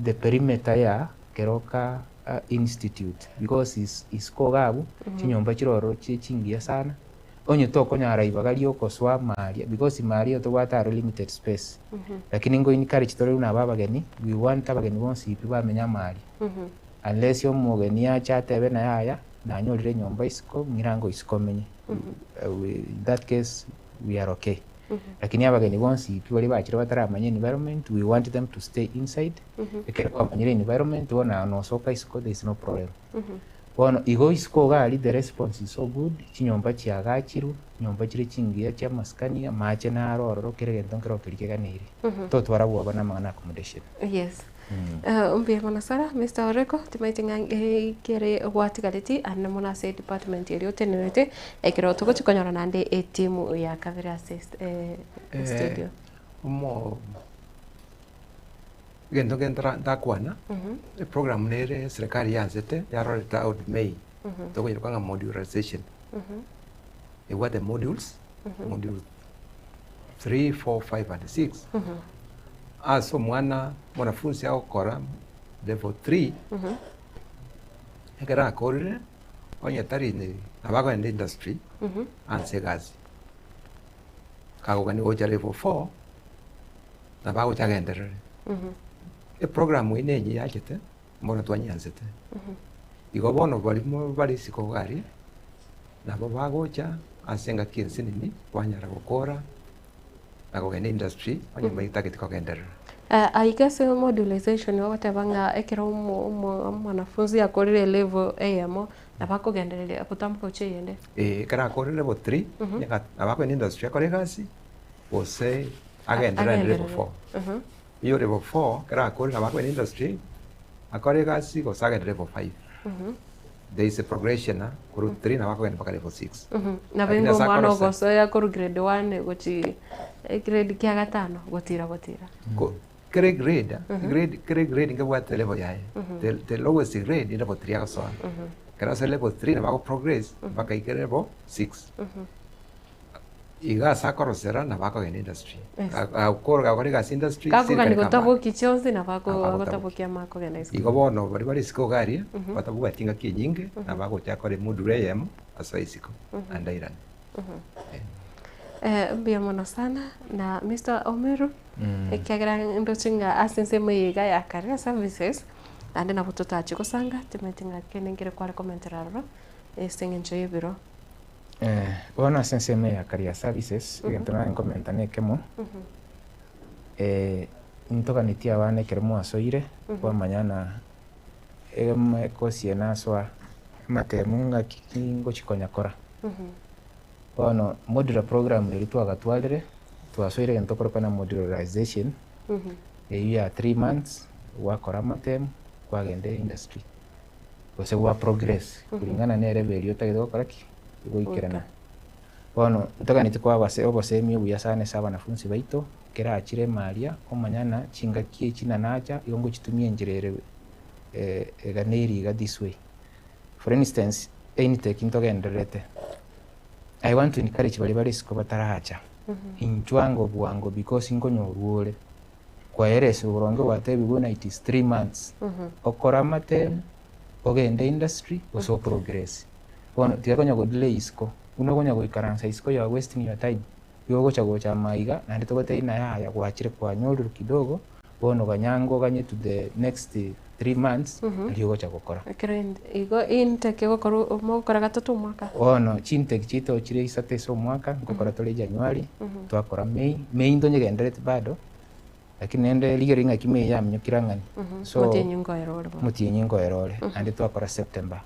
the perimeter ya Keroka institute because is kogabu chinyomba chiroro chingia sana onye toko nyara ibagali okoswa maria because maria to wata limited space lakini ngo encourage tore una babageni we want abageni bonsi ipiba menya mari unless yo mugeni acha tebe na yaya na nyorire nyomba isiko mirango isiko menye in that case we are okay lakini abageni bonsi bari bakira bataramanya environment, we want them to stay inside ekero kwamanyire environment wona no soka isiko, there is no problem. Bono igo isiko gali, the response is so good, chinyomba chiagachiru nyomba chire chingia cha maskania mache na aroro kere gento kero kiriganire to twarabwa bana mana accommodation. Yes. Umbia mana sara Mr. Oreko timaitinga kere gwatigaliti anna mona say department eri otenete ekero tugo chikonyora nande timu ya Kavere Assist studio mo gento gentra ndakwana program nere serikali yanzete yaroreta out May tugo yirukanga modularization. What the modules, module 3, 4, 5 and 6. So mwanafunzi akora level 3 ekera akorire onye tari ni abago in industry anse gazi kago gani oja level 4 nabago chagenderere program ine nyi yakete mbona twanyanzete igo bono bali sikogari nabo bagocha asenga kiensi nini kwanyara gukora nagogenda industry onye maitageti kogenderera. I guess modularization watabanga ekero mwanafunzi akorire level AM nabakogenderere akutambuka ucheyende kara akorire level 3 nabako industry akore gasi ose agendera level 4 iyo level 4 kara akorire nabako industry akore gasi gosagendera level 5 there is a progression kuru 3 na wako mpaka level 6 na bengo mwana goso ya kuru grade 1 gochi grade kia gatano gotira kere grade nga what level yae the lowest grade level 3 aso kera sa level 3 na wako progress mpaka ikere level 6 iga sakorosera na wako in industry akora ga industry kako kani gotabo kichonzi na wako gotabo kia mako gena isko igo bono bari siko gari batabu batinga kinyinge na wako chakore module yam asa isiko andairan mbia mono sana na Mr. Omeru ekiagira ndochinga asense mwiga ya Kavere Services ande na butota chiko sanga timetinga kenengere kwa commentararo estengencho yebiro bona senseme ya Kavere Services gentona encomentane kemo ntoka nitia wane keremo asoire kwa manyana kosie naswa matemunga kikingo chikonya kora bono modular program iri twagatwalire twasoire gento kora na modularization ya 3 months wakora matem kwagende industry ose wa progress kulingana na level yotagido kora ki goikerana bono ntoka nitikwa base obosemi buya sana saba nafunzi baito kera achire maria omanyana chinga kie china nacha yongo chitumie njirere eganeri ga this way. For instance anytech ntoka enderete I want to encourage bali siko batarahacha inchwango bwango because ingonyo ruole kwa eres uronge watebi bona it is 3 months okora matem ogende industry oso progress bono tiakonya go delay isko unogonya go ikaransa isko ya wasting your time yogo chagocha maiga na ndito gote ina ya gwachire kwa nyoru kidogo bono ganyango ganye to the next 3 months yogo chagokora krend igo inteke gokoro mokora gatatu mwaka ono chinteke chito chire isate so mwaka gokora tole January twakora May ndonye genderete bado lakini nende ligeringa kime ya mnyokirangani so mutinyingo erole ande twakora September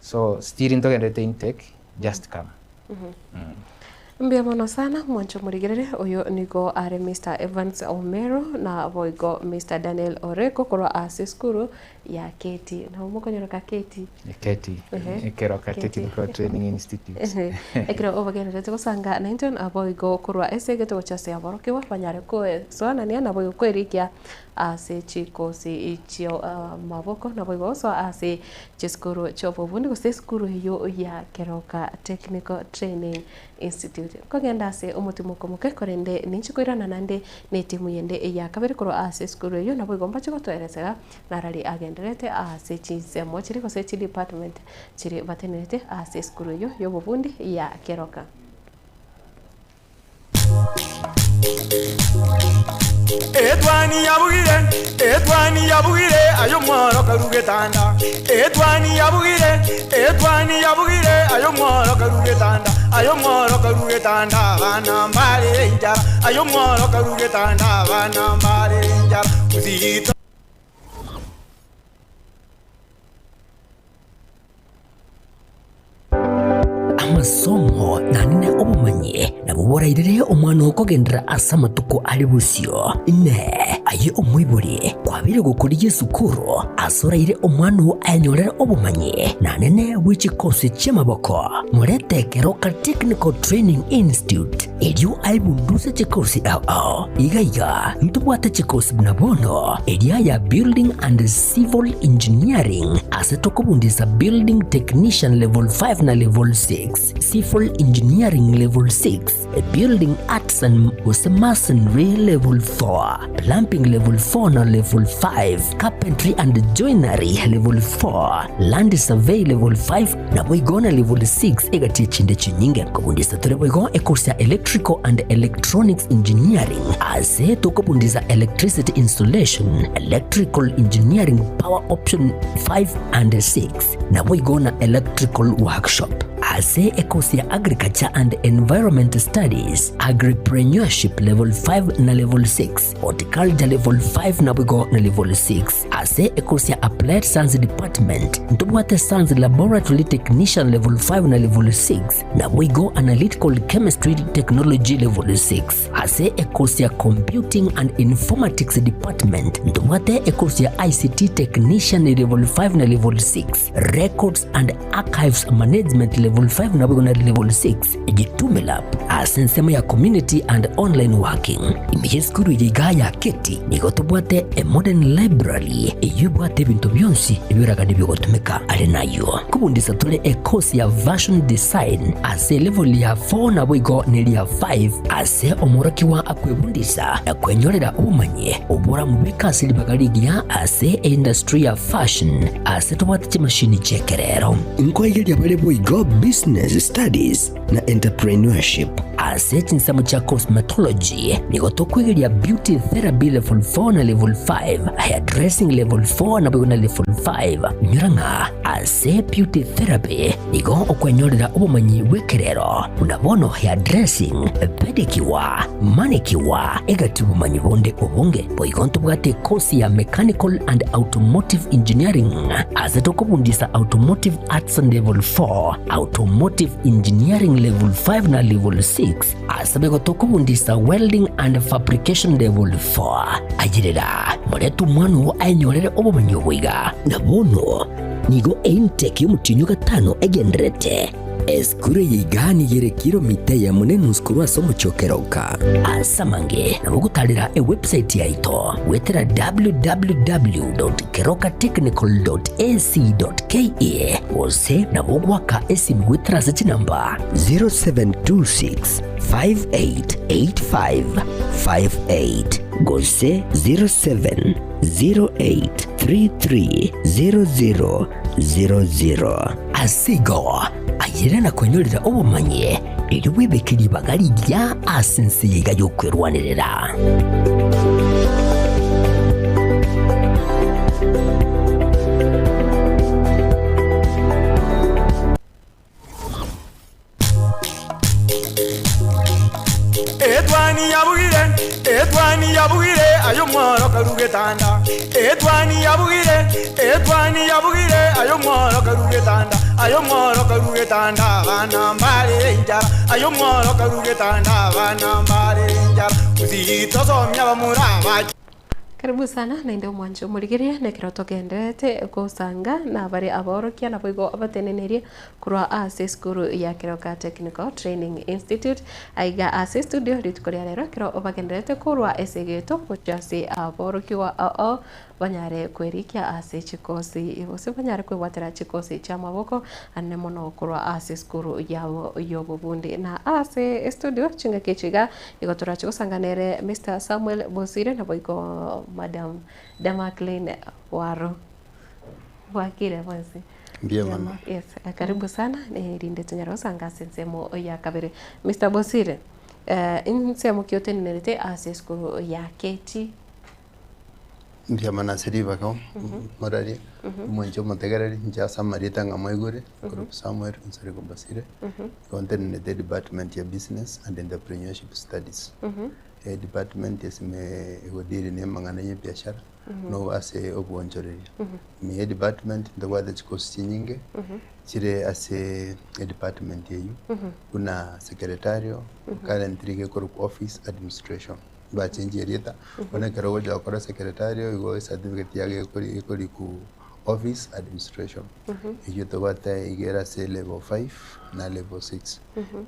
so still ndogenderete intake just come mbia mono sana mwancho murigirire uyu nigo are Mr. Evans Omero na boigo Mr. Daniel Oreko korwa ase skuru ya Keti na umukonyora ka Keti ekero ka Technical Training Institute ekero obagenda tete gusanga 19 aboigo korwa ese geto chase aborokewa banyare ko so na ni boigo kwerikia ase chikosi ichio maboko na boigo so ase chiskuru chopo bundi ko skuru yo ya Keroka Technical Training Institute kogenda ase umutimo komuke korende ninchikoirana nande ne timu yende ya Kavere korwa ase skuru yo na boigo mbacho gotweresega narari agenderete ase chisemo chiri ko se department chiri batenete ase skuru yo bubundi ya Keroka. Etwani yabugire ayo mworo karugetanda. Etwani yabugire ayo mworo karugetanda. Ayo mworo karugetanda bana mbale njara. Ayo mworo karugetanda bana mbale njara. Uzito amasomo nanine obumanye nabuborairire omwana okogendera asamatuko ali busio ne aye omwiburi kwabire gukuri Yesukuru asoraire omwana anyorera obumanye nanine bw'ekikosi ky'amaboko murete Keroka Technical Training Institute elio aibunduze ekikosi ao igaiga ntubwate ekikosi bunabono elia ya Building and Civil Engineering asetokobundisa Building Technician Level 5 na Level 6, Civil Engineering Level 6, Building Arts and Masonry Level 4, Plumbing Level 4 na Level 5, Carpentry and Joinery Level 4, Land Survey Level 5 na boigona Level 6 egati chinde chinyinge kubundisa tore boigo ekosia Electrical and Electronics Engineering ase tokobundisa Electricity Installation, Electrical Engineering Power Option 5 and 6 na boigona Electrical Workshop ase ekosia Agriculture and Environment Studies, Agripreneurship Level 5 na Level 6, Horticulture Level 5 na boigo na Level 6 ase ekosia Applied Science Department ntubwate Science Laboratory Technician Level 5 na Level 6 na boigo Analytical Chemistry Technology Level 6 ase ekosia Computing and Informatics Department ntubwate ekosia ICT Technician Level 5 na Level 6, Records and Archives Management Level 5 na boigo na Level 6 ejitumela asensema ya Community and Online Working imejeskuru igaya keti nigotubwate a Modern Library eyubwate bintu byonsi ibiraga nibyogotumeka ali nayo kubundisa tole ekosi ya Version Design ase level ya 4 na boigo neli ya 5 ase omuraki wa akwebundisa akwenyorera umanye obura mubeka asili bagaligia ase industry ya fashion ase tubwate chimashini chekerero inkwegeli ya bale boigo Business Studies na Entrepreneurship ase chinsamo cha Cosmetology nigotokwegeli Beauty Therapy Level 4 na Level 5, Hairdressing Level 4 na boigo na Level 5 nyuranga ase Beauty Therapy nigo okwenyorera ubumanyi wekerero unabono Hairdressing, Pedicure, Manicure egati ubumanyi bonde obunge boigo ntubwate kosi ya Mechanical and Automotive Engineering ase tokobundisa Automotive Arts Level 4, Automotive Engineering Level 5 na Level 6 asabego tokobundisa Welding and Fabrication Level 4 ajirira muretu mwanu ainyorere obumanyi bwiga nabono nigo intake y'umutinyu gatano egenderete eskure yigani yerekiro mite ya munenu skuru asomo chokeroka asamange nabugutalira website yaito wetera www.kerokatechnical.ac.ke ose nabugwaka esimu wetera ziti namba 0726 588558 gose 0708330000 asigo ayirana kwenyorera obumanye eri webekiri bagali lya asense yiga yokwerwanirira Etwani yabugire ayo mworo karugetanda. Etwani yabugire ayo mworo karugetanda. Ayo mworo karugetanda bana mbale njara. Ayo mworo karugetanda bana mbale njara. Uzito somya bamuraba. Karibu sana na ndio mwanjo murigiria na kiroto genderete gusanga na bari aborokia na boigo abatenenerie kurwa ase skuru ya Keroka Technical Training Institute aiga ase studio ritukoria rero kiro obagenderete kurwa esegeto kuchasi aborokiwa banyare kwerikia ase chikosi ibose banyare kwewatera chikosi cha maboko anne mono kurwa ase skuru yabo yobubundi na ase studio chinga kechiga igotora chikosanganere Mr. Samuel Bosire na boigo Madam Damakline Waro wakire bose Mbia mama. Yes, karibu sana ni rinde tunyaro sanga sensemo ya kabere Mr. Bosire insemo kyote ninerete ase skuru ya keti ndia manasiriva ko morari mwenjo motegereri nja samarita ngamoigure group Samuel nsari kumbasire content in the department ya business and entrepreneurship studies department esime egodiri ne mangana ye biashara no ase obwonjoreri mi department ndwa the course nyinge chire ase department yeyu kuna secretarial currently ke group office administration ba change erieta ona kero ja kora secretarial igo certificate yage kori ku office administration iyo to bata igera se level 5 na level 6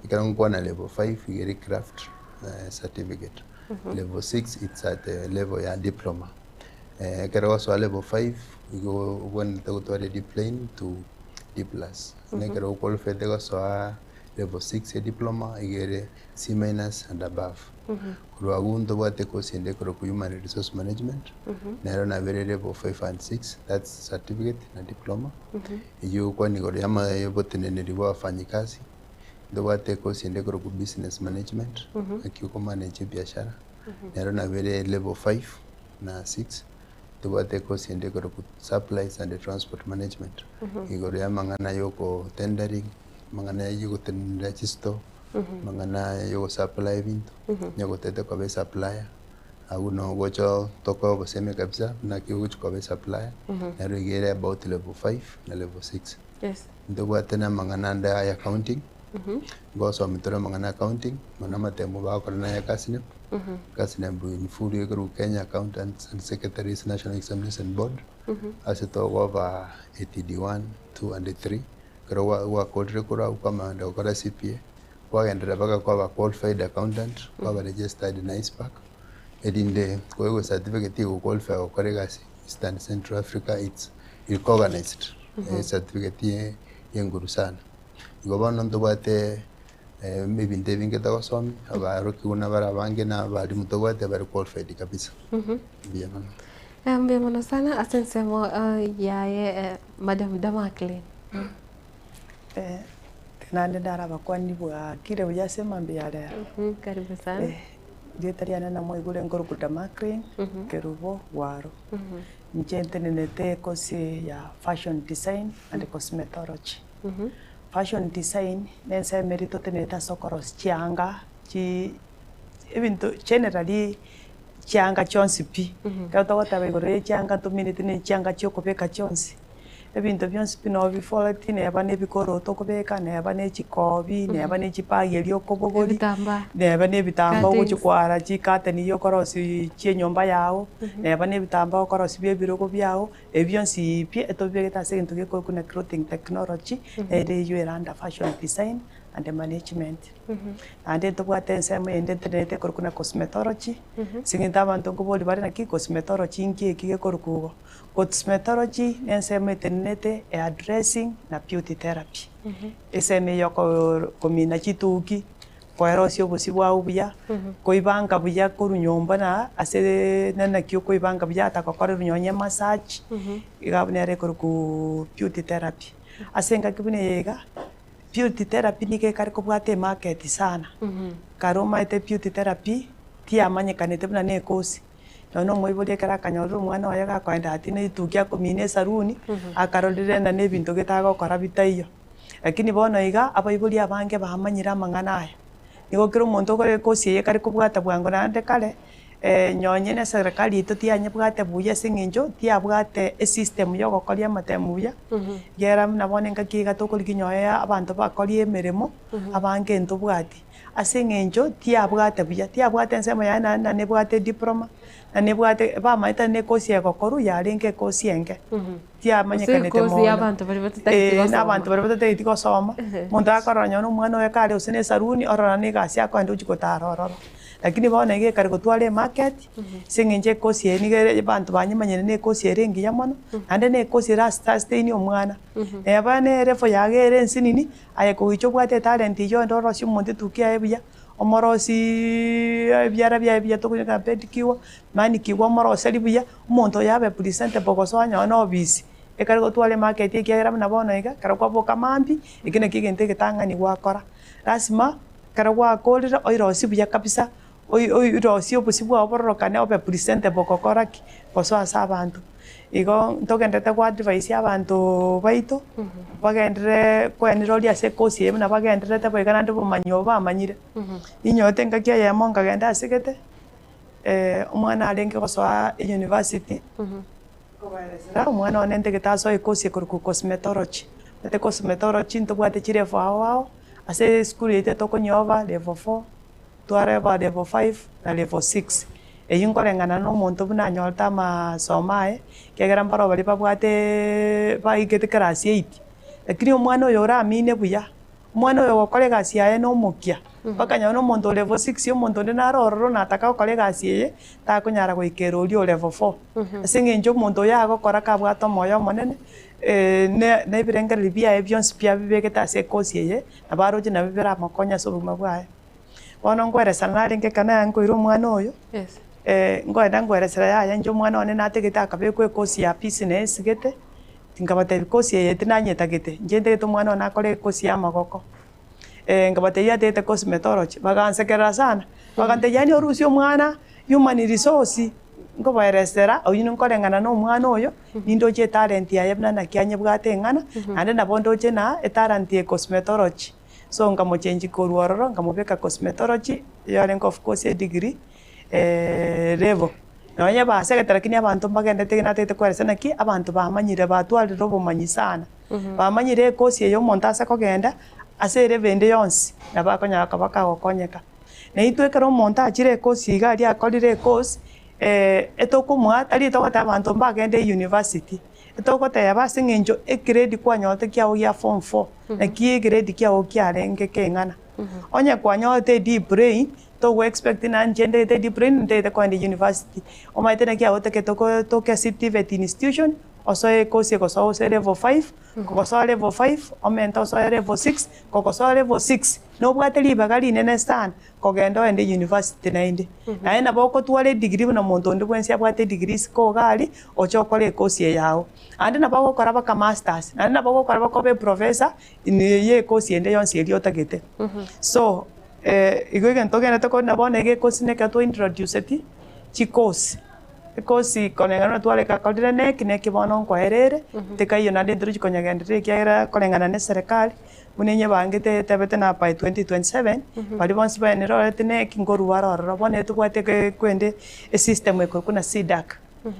ikara kwa na level 5 igeri craft certificate level 6 it's at the level ya diploma kero so level 5 igo when to diploma to D+ ne kero qualify the so level 6 ya diploma igere C- and above kurwa gundo bate ko sinde kuro ku human resource management na very level 5 and 6 that's certificate na diploma iyo kwa ni gore ama yobote ne riwa afanyikazi ndo bate ko sinde kuro ku business management akiyo ko manage biashara na very level 5 na 6 ndo bate ko sinde kuro ku supplies and transport management igore ama ngana yoko tendering mangana yoko register mangana yo supply vinto nyago tete kwa be supplier au no gocho toko boseme kabisa na kiuchu kwa be supplier na regere about level 5 na level 6 yes ndo kwa tena mangana nda ya accounting goso mitoro mangana accounting mana matemo ba ko na ya kasine kasine bu infuri ko Kenya Accountants and Secretaries National Examination Board aseto over ATD1 2 and 3 kero wa kodre kora kama ndo kora CPA wagendera baka kwa qualified accountant kwa registered na ISPAC edinde kwa certificate yo qualify kwa regasi Eastern Central Africa it's recognized certificate yenguru sana igobano ndobate maybe ndebinge tagosomi abaro kiuna bara bange na bari mutobate bari qualified kabisa bien mano sana asensemo yaye madam Damakle nande dara bakwani bwa kire bujasema mbiare karibu sana dietariana na moigure ngoro Damakle kerubo waro nchente nenete kosi ya fashion design and cosmetology fashion design nense merito teneta sokoros chianga chi ebintu generally chianga chonsi pi kato tabe gore chianga to minute ne chianga chokobeka chonsi ebintu byonsi bino bifoleti ne abane bikoro tokobeka ne abane chikobi ne abane chipagi lyokobogori ne abane bitamba uchikwara chikate ni yokorosi chenyomba yao ne abane bitamba okorosi byebiroko byao ebyonsi pie etobegeta segintu geko kuna clothing technology ere yueranda fashion design and management and to bwate ensemo endetenete korukuna cosmetology singinta abantu ngoboli bari na ki cosmetology inki kige korukugo cosmetology ensemo etenete hair dressing na beauty therapy eseme yoko komina chituki koerosio busibwa ubuya koibanga buya korunyomba na ase nana kyo koibanga buya atakokore runyonye massage igabunere koruku beauty therapy asenga kibune yega beauty therapy nike kari kubwate market sana karoma ete beauty therapy tia manyekanete buna ne kosi nono moibole kara kanyoru mwana oya gakwenda ati ne tukia komine saruni akarolire na ne bintu getago kora bitaiyo lakini bono iga abaibuli abange bahamanyira mangana aya nigo kiro muntu kore kosi ye kari kubwata bwango nande kale nyonye na serikali itotianye bwate buya singinjo tia bwate system yo gokoria matemuya gera nabone ngakiga tokori kinyoya abantu bakorie emeremo abange ento bwati asinginjo tia bwate buya tia bwate nsemo ya na ne bwate diploma na ne bwate ba maita ne kosi ya gokoru ya ringe kosi enge tia manyekanete mo kosi abantu bari batatakigo na abantu bari batatakigo soma muntu akoronya no mwana we kare usene saruni orora ni gasi akwenda uchikotarororo lakini bona ige kari gutware market singinje kosi ni gere bantu banyimanyene ne kosi erengi yamono ande ne kosi rasta stain omwana ebane refo yagere nsinini aye kuicho bwate talent yo ndoro si muntu tukia ebya omorosi byara bya tokunya pedikiwa mani kiwa morosi libya umuntu yabe present bogosonya no bisi ekari gutware market ikiera na bona iga kari kwa boka mambi ikine kigente gitangani gwakora rasima kara gwakorire oirosi buya kabisa oirosi obosi bwabororokane obe presentable gokoraki goso ase abanto igo ntogendete gwa-advise abanto baito bagendere kwenera ase ekosi eye buna bagenderete boiga naende obomanyi obo bamanyire inyoete ngaki eyemo nkagenda asigete omwana arenge gosoa university kobaeresera omwana one ntegete asoe ekosi ekoruku cosmetology ate cosmetology ntobwate chirevo ao ase esukuru yaito tokonyoba level 4 twareba level 5 na level 6 eyi nkoreng'ana na omonto buna anyorete amasomo aye kiagera mbaro bari babwate baigete class 8 lakini omwana oyo oramine buya omwana oyo gokora egasi yaye na omokia bakanyora na omonto level 6 omonto onde narororo nataka gokora egasi eye takonyara goikera oria o level 4 ase eng'encho omonto oyo agokora kabwate omoyo omonene na ebirengereri biaye bionsi biabibegete ase ekosi eye nabo aroche nabo biramokonya ase obogima bwaye bono nkweresana narenge ekana nkoire omwana oyo ngoenda nkweresera yaya inche omwana one nategete akabekwa ekosi ya business gete tinkabatebi kosi eye tinanyetagete inche ntegete omwana one akore ekosi ya amagoko nkabatebi ategete cosmetology bagansekerera sana bagante yani orusi omwana human resource nkobaeresera oyino nkoreng'ana na omwana oyo nindoche etalent yaye buna naki anyebwate eng'ana naende nabo ndoche na etalent ya cosmetology so nkamochenji korwa ororo nkamobeka cosmetology yarenga of course degree level nonya basegete lakini abantu bagendete natete kweresana ki abantu bamanyire batwarire obomanyi sana bamanyire ekosi eyo omonto ase kogenda ase erevende yonsi nabakonyara kabaka gokonyeka na itwekera omonto achire ekosi iga aria akorire ekosi etokomwa tari togota abantu mbagende university etogoteba ase eng'encho egrade kwanyorete kiago gia form 4 naki egrade kiago kiarenge keng'ana onye kwanyorete deep brain togo expect na nchende deep brain ndete kwende university omaite na kiago teke toke CTVET institution oso ekosi goso ose level 5 goso level 5 omenta oso level 6 goso level 6 no bwate libaga linene sana kogenda ende university nainde naenda boko twale degree na muntu ndi bwensi abwate degrees ko gali ochokole ekosi yao ande na bako kora baka masters ande na bako kora bako be professor ni ye ekosi ende yonsi eliotagete so igo igentogena toko na bone ge ekosi ne ka to introduce ti chikosi ekosi konengana twale ka kodire neki bono nkwaerere tekayo na ndendro chikonyagendere kiaira kolengana ne serikali munenye bangete tebete na by 2027 bali bonsi ba nerorete neki ngoruwara ororo bone tubwate kwende e system ekokuna SIDAC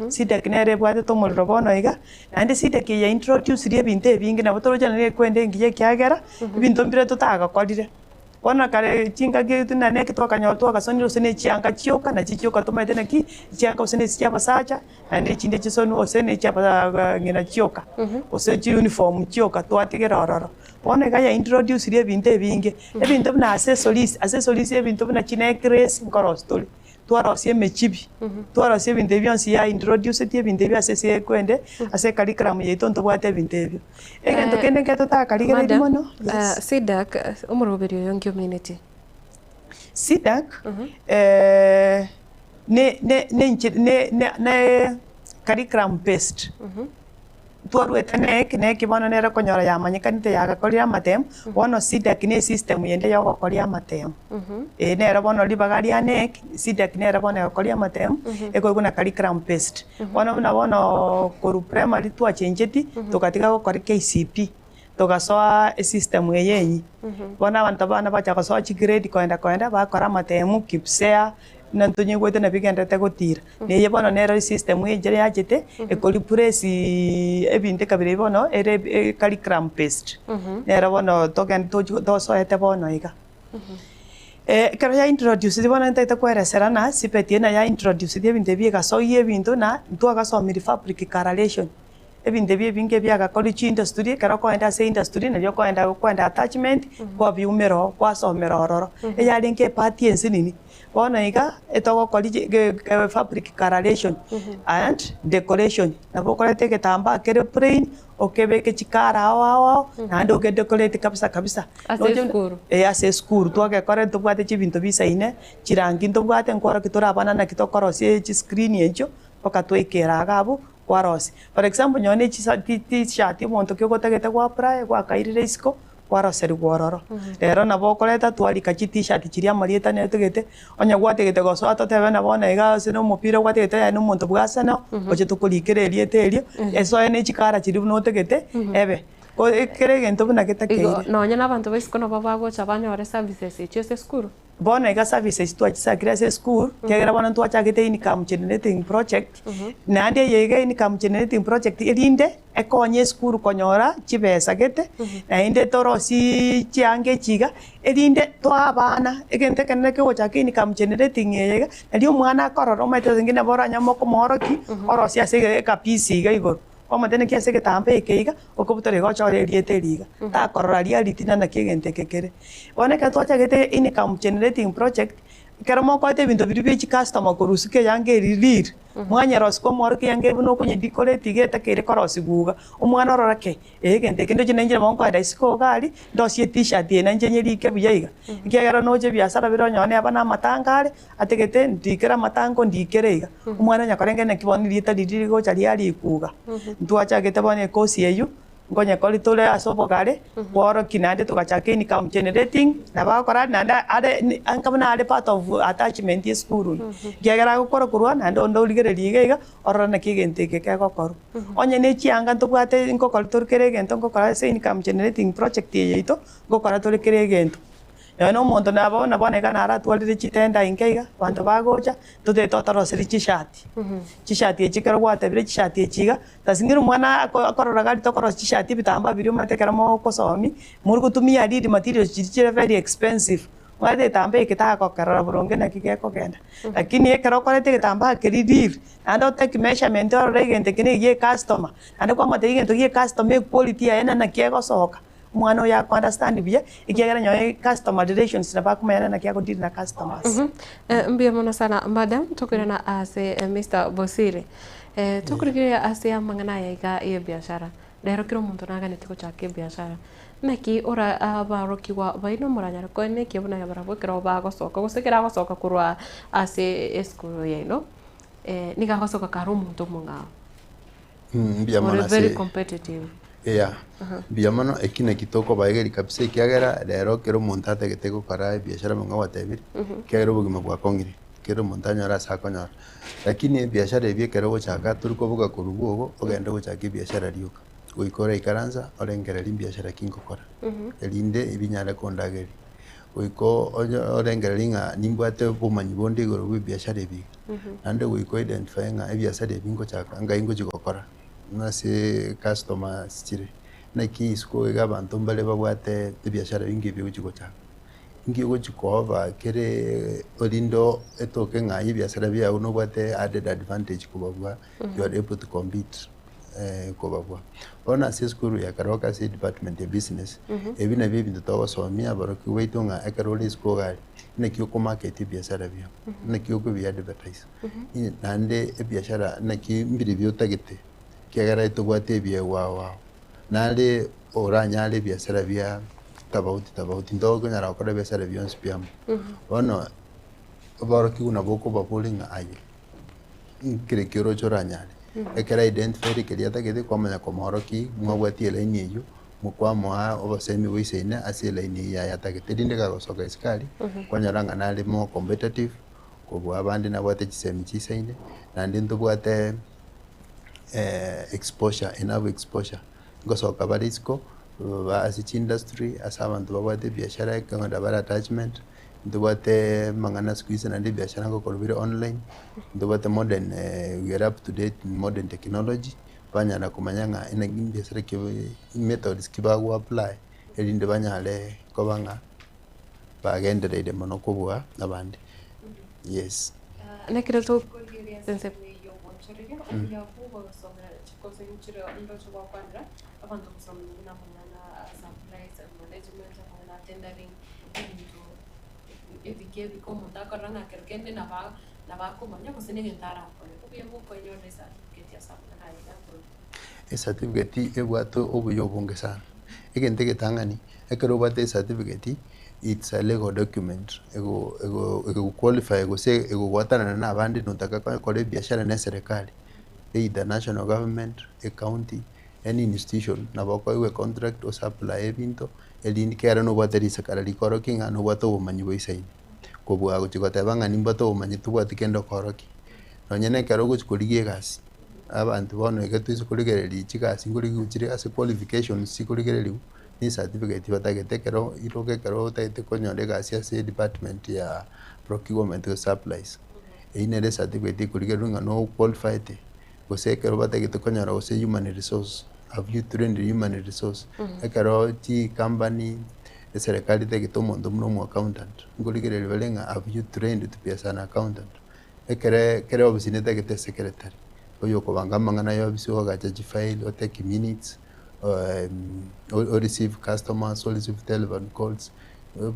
SIDAC nere bwate tomolero bono iga nande SIDAC ya introduce rie binte ebingi na botoroja ne kwende ngiye kiagera binto mbire tutaga kodire bona kare chinga gitu na neki toka nyoto akasoniro sene chianga chioka na chichoka tomaite na ki chianga usene chiapa sacha na ndi chinde chisono usene chiapa ngina chioka use chi uniform chioka twatigera ororo bona ga ya introduce rie binte ebinge ebinto na accessories ebinto na chine grace nkoro story twarasie mechibi twarasie binte bionsi ya introduce tie binte bia ase kwende ase curriculum yeito ntobwate binte ebio egento kende keto ta curriculum mono SIDAC omuroberi oyo community SIDAC ne curriculum based twarwete neki bono nere konyora yamanyikanite yagakorire amatemu bono SIDAC ne system yende yogokoria amatemu nere bono libagaria neki SIDAC nere bono yogokoria amatemu egoiguna curriculum based bono koru primary twachenjeti tugatiga gokora KCP tugasoa system eyenyi bono abantu bana bacha gosoa chigrade koenda bakora amatemu KIPSEA nantonye gwete na bigendete gotira neye bono nero system ejere yachete ekoli presi ebinte kabire bono ere curriculum based nero bono token to so ete bono iga kero ya introduce bono ntete kweresera na sipetie na ya introduce ebinte biega so ye bintu na ntwaga so mi fabric correlation ebinte bie binge biaga college industry kero koenda se industry na kwenda attachment kwa biumero kwa somero ororo eya linke party nini bono iga etogo college fabric correlation and decoration na bokorete getamba kere plain okebeke chikara awa na ndo ke decorate kabisa ase skuru twage kore tubwate chibinto bisaine chirangi tubwate nkora kitora bana na kitokorosie chi screen yecho okatwekera gabo kwarosi for example nyone t-shirt monto kyo gotagete kwa prae kwa kairire isko kwaroseri gwororo rero nabo okoreta twarika t-shirt chiria marieta netugete onya gwategete gosoa totebe nabo naiga ase na omopira gwategete yaani omonto bwa Arsenal oche tukorikereria eterio esoe na echikara chiri buna otegete ebe kere egento buna getakeire nonya na abanto baisiko nabo bagocha banyore services echi ase esukuru bono iga services twachisakire ase school kiagera bono twachagete income generating project naende yeiga income generating project erinde ekonye esukuru konyora chibesa gete naende torosi chiange chiga erinde twabana egente kenene kegochaka income generating yeiga nari omwana akorora omaete zingine boranya moko mohoroki orosi ase ekapisi iga igoro omatene kiase getambe ekeiga okobutore gochora eriete riga takorora ria ritina na kigente kekere boneka twachagete income generating project kero mokoete ebinto biri bya customer korusike yange ririr mwanya rosiko moroki yange buno kunye decorate gete kere korosi guga omwana ororake egente kendo chinenjira monko ada isiko gari ndosie t-shirt ena njenyeri ke buyaiga kiagera noje biasara bironyone abana matangare ategete ndikera matango ndikereiga omwana nyakorenge na kiboni rita ririri gocha riari kuga ntwachagete bone kosi eyu ngonya koli tole asobogare woro kinande tugachaka income generating na bakora nanda ade ankabana ade part of attachment is school giagera gukora kurwa nando ndoligereria igaiga orona kigente keke gokoro onye ne chianga ntubwate nkokora turikere gento nkokora se income generating project yeito ngokora turikere gento no omonto nabo naboneka naratwarire chitenda inkeiga bantu bagocha tutetoroseri chishati chishati echikero gwatebire chishati echiga tasingire omwana akorora gari tokorosi chishati bitamba biri omatekeramo kosomi muri gutumia read materials chiri very expensive mwate tambe ekitagokerora boronge naki gekogenda lakini ekero okorete getamba keririr nando take measurement orore egente kene ye customer ande kwamate egento ye customer quality yaena naki egosoka mwana oya understand bia ikiagera nyoe customer relations na bakumena na kiago deal na customers mbia mona sana madam tokurana ase Mr. Bosire tokurigire ase amangana yaiga ye biashara rero kiro muntu naganete gochaka biashara naki ora abaroki wa baino muranyara ko ne kibuna ya barabo kiro bagosoka gusekera gosoka kurwa ase esukuru yeno niga gosoka karo muntu munga mbia mona very competitive biamano ekine kitoko baigeri kabisa kiagera rero kero muntu ategete gukora biashara munga watebiri kiagera bugima bwa kongire kero muntu anyara sakonyora lakini biashara ebye kero gochaka turiko buga kurugo ogenda gochaka biashara rioka goikora ikaranza orengereri biashara kingokora elinde ibinyara kondageri goiko orengereri nga nimbwate bumanyi bondi igoro bwa biashara ebi nande goiko identify nga biashara ebingo chaka nga ingo chigokora nase customers chire na kisko ga bantu mbale babwate biashara bingi byo chikocha ingi go chikova kere olindo etoke nga biashara bya uno bwate added advantage kubabwa you are able to compete kubabwa ona seskuru ya karoka se department of business ebina bintu tawasomia baroki weitonga ekarole sko gari na kiyoko market biashara byo na kiyoko bi advertise nande biashara na kimbiri byo tagete kiagera itugwate bie wao nale oranyale biashara bia tabauti ndogo nyara okora biashara bia spiam ono baroki una boko bapolinga aye kire kiro choranyale ekera identify keria tagete kwamanya komoroki mwabwati line eyo mukwamwa obasemi boiseina ase line ya yatagete dinde gagosoka iskali kwanyaranga nale mo competitive kubwa abandi nabwate chisemi chiseine nandi ntubwate exposure enough exposure ngosoka barisco as industry as abantu babwate biashara kanga bara attachment ndubate mangana squeeze na biashara ngo kolbire online ndubate modern we are up to date modern technology banyana kumanyanga ina biashara ke methods kibago apply elinde banyale kobanga bagende de monokobwa nabandi yes nekiro to kolgeria sense yo bonchorega ya kubo somera chikoze nchiro ndo chwa kwandra abantu kusomera na supplies and management na tendering into evike bikomo takaranga kerkende na ba kumanya kusene ngentara kole kubiemo kwenyo resa ketia sapna haida certificate ebwato obuyo bonge sana egente getangani ekero bate certificate it's a legal document ego qualify ego se ego watana na abandi notaka kole biashara na serikali either national government a county any institution nabo koiwe contract o supply ebinto elindi kera no bwaterisa kara likoroki ng'ano bwato obumanyi bwaisaini kobwa gukigoteba ng'ani mbato obumanyi tubwati kendo koroki nonyene kero gukikorigia egasi abantu bono egetwise kurigereria chigasi ngorigi ase qualifications sikorigereriwa ni certificate batagete kero iroge kero taite konyora egasi ase department ya procurement of supplies einere certificate ikorigererwa ng'ano qualified gose kero batagete konyora gose human resource have you trained human resource ekero chi company serikali tagete omonto muno accountant ngorigereria barenga have you trained to be as an accountant ekere obisine tagete secretary oyo kobanga mang'ana yobisi ogacha file or take minutes or receive customers or receive telephone calls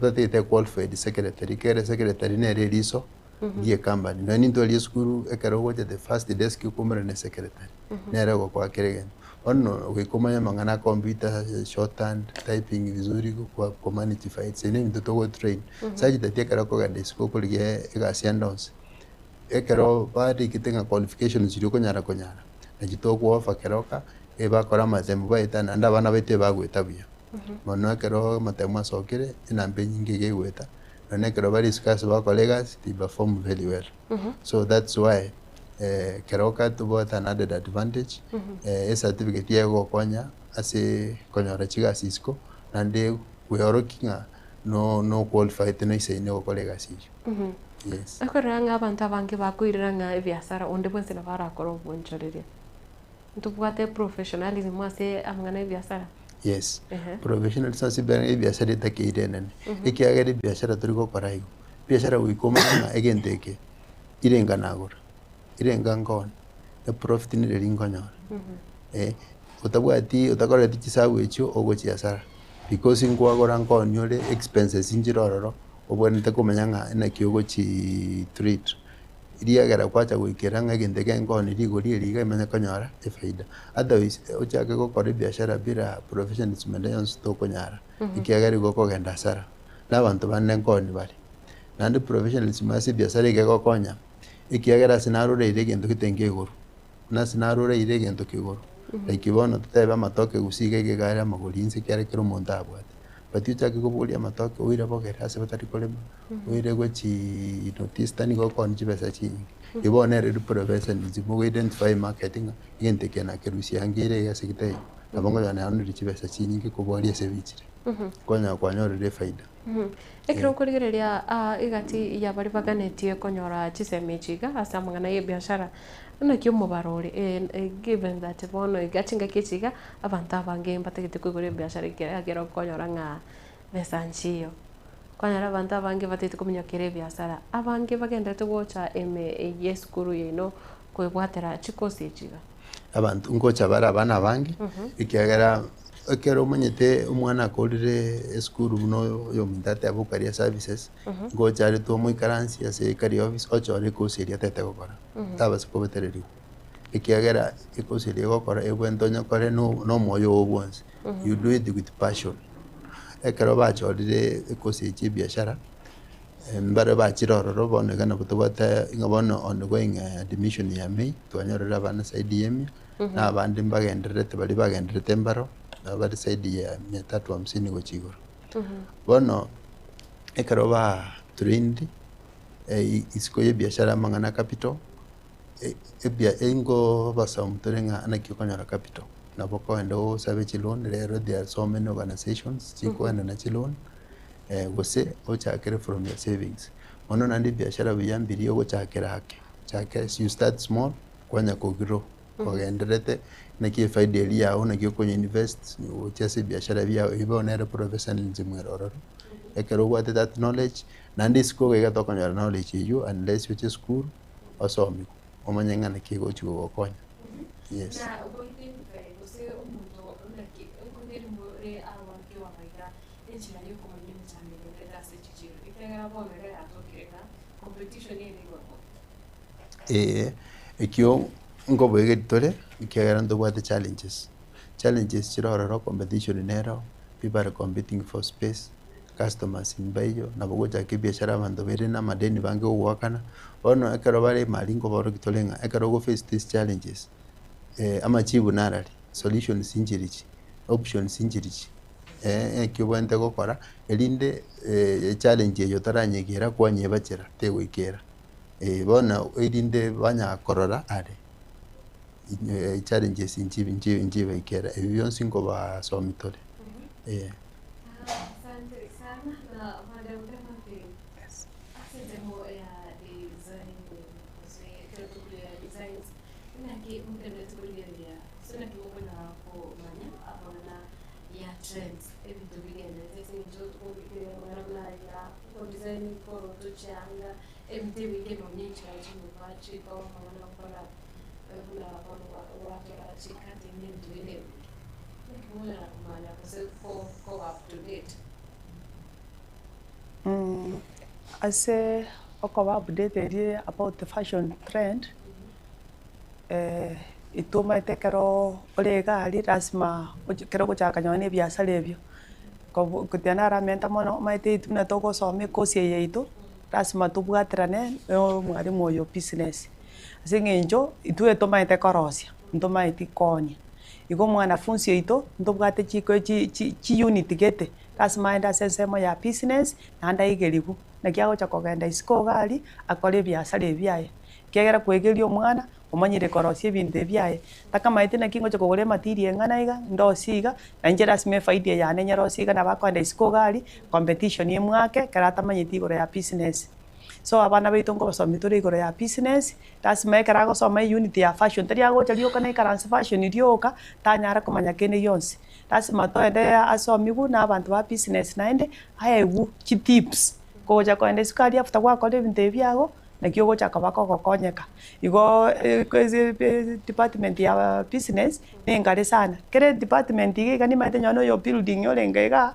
but they qualified secretary kere secretary nere riso die company no ninto ali skuru ekero goje the first desk kumere ne secretary nere go kwa keregen onno ukikomanya mang'ana computer shorthand typing vizuri kwa manage files ene mtoto go train saji tatia kara ko gande siko kulige egasi andons ekero bari kitenga qualifications ziri konyara na gitoko ofa keroka bakora mazembe baitana nda bana bete bagweta buya mono ekero matemu asokere inambe nyingi gegweta none kero bari discuss ba colleagues they perform very well so that's why keroka tubota an added advantage a certificate yego konya ase konyora chigasi isko nande weorokinga no qualified no isaine go colleagues yes akoranga abantu abange bakwiranga ebiasara onde bwense na barakora obonchoreria ntubwate professionalism ase amangana ebiasara yes professional sensibility ebiasara takeirenen ikiagere biashara turi gukora igo biashara wikomana egenteke irenga nagora irenga ngone the profit ni ringonyora utabwati utakora tikisabu echo ogochiasara because ingwagora ngone yore expenses injirororo obwente kumenya ng'a na kyogo chi treat iriagera kwacha gwikiranga genteke ngone rigori riga imenya konyara efaida otherwise ochake gukora biashara bira professionalism ndayons to konyara ikiagera goko genda sara n'abantu banne ngone bari nandi professionalism ase biashara igego konya ikiagera sinarure ire gento kitenge iguru na sinarure ire gento kiguru like bono tuteba matoke gusige gegara magorinse kyare kero monta abwate bati uchake kubulia matoke uire bogera ase batari kolema uire gwechi notice tani go konji pesa chingi ibone re professionalism mu identify marketing yente kena kerusi angire ya sekitei abongo yana anu richi pesa chingi kubulia se bichire konya kwanyore faida ekiro kurigereria igati ya bari baganetie konyora chisemechiga asa mangana ye biashara na kyo mubarore given that bono igachinga kichiga abantu abange mbategete kwigore biashara igera konyora nga besanchio konyora abantu abange batete kuminyokere biashara abange bagendete gocha yeskuru yino kwebwatera chikosi chiga abantu ngocha bara abana abange ikiagera ekero manyete umwana akorire eskuru no yo mintate abukaria services ngocha ari to moi currency ase kari office ochore ko seria tete gokora tabas ko betereri ikiagera iko seria gokora ebwento nyakore no moyo obonse you do it with passion ekero bachorire iko sechi biashara mbare bachirororo bone kana butubata ngabono ongoing admission ya May twanyorera bana side yemi na abandi mbagenderete bali bagenderete mbaro abari side ya 350 gochigoro bono ekero ba trend isiko ye biashara mangana capital ebia engo basa mtorenga anakikonyora capital na boko endo sabe chilon rero there are so many organizations chiko enda na chilon gose ochakere from your savings mono nandi biashara biyambiri yo gochakera hake chake you start small kwanya kugiro kogenderete na kie faida yao na kio kwenye invest uchase biashara biyao ibo na professionalism eroro ekero gwate that knowledge nandi siko gega to konyora knowledge you unless you just school osomi omanyanga na kigo chugo konya yes ekio ngobo egitore ikiagera ndo bwate challenges chirororo competition nero people are competing for space customers in bayo na bogoja ke biashara abantu bere na madeni bange uwakana ono ekero bare malingo boro kitolenga ekero go face these challenges amachibu narari solutions injirichi, options injirichi. Kibwente gukora erinde challenge yo taranyegera kwanyebachera tegwikera. Bona erinde banyakorora are challenges inji baikera ebyo singo ba somitore. Asante sana na madam Demophil. Yes. Asante mo ya design ya designs. Naki mkende tukulia sina kiona ko manya abona ya trends ebintu bigende tesinjo tukubikira mwana ya ko design ko tuchanga ebintu bigende myinshi cyane bachi ko mwana ukora kuna watu chikati n'ibintu bigende nikubona kumanya ko up to date. Ase oko updated about the fashion trend. Ituma itekero olega ali rasma kero kuchaka nyone biashara ebyo kutiana ramenta mono maite ituna toko some kosi yeito rasma tubwatrane mwalimu oyo business asingenjo itue toma itekorosia ntoma itikonya iko mwanafunzi yeito ntobwate chiko chi unit gete rasma enda sensemo ya business nanda igeribu na kiago cha kogenda isiko gali akole biashara ebyaye kiagera kwegerio mwana umanyire korosia ebintu ebyaye takamaite na kingo choko gore material ngana iga ndosiga na njera sime faida ya nenya rosiga na bakwenda isiko gali competition yemwake karata manyiti gore ya business. So abana baitu ngo basomitore igoro ya business tasime karago soma unit ya fashion tariago chalio kana karanse fashion irioka tanyara kumanya kene yonse tasima to ende asomigu na abantu ba business naende ayewu chi tips ko ja kwenda sukari after kwa kole ebintu ebyago na kyogo chakabako kokonyeka igo kwezi department ya business nengare sana kere department ige kani maite nyono yo building yo lengega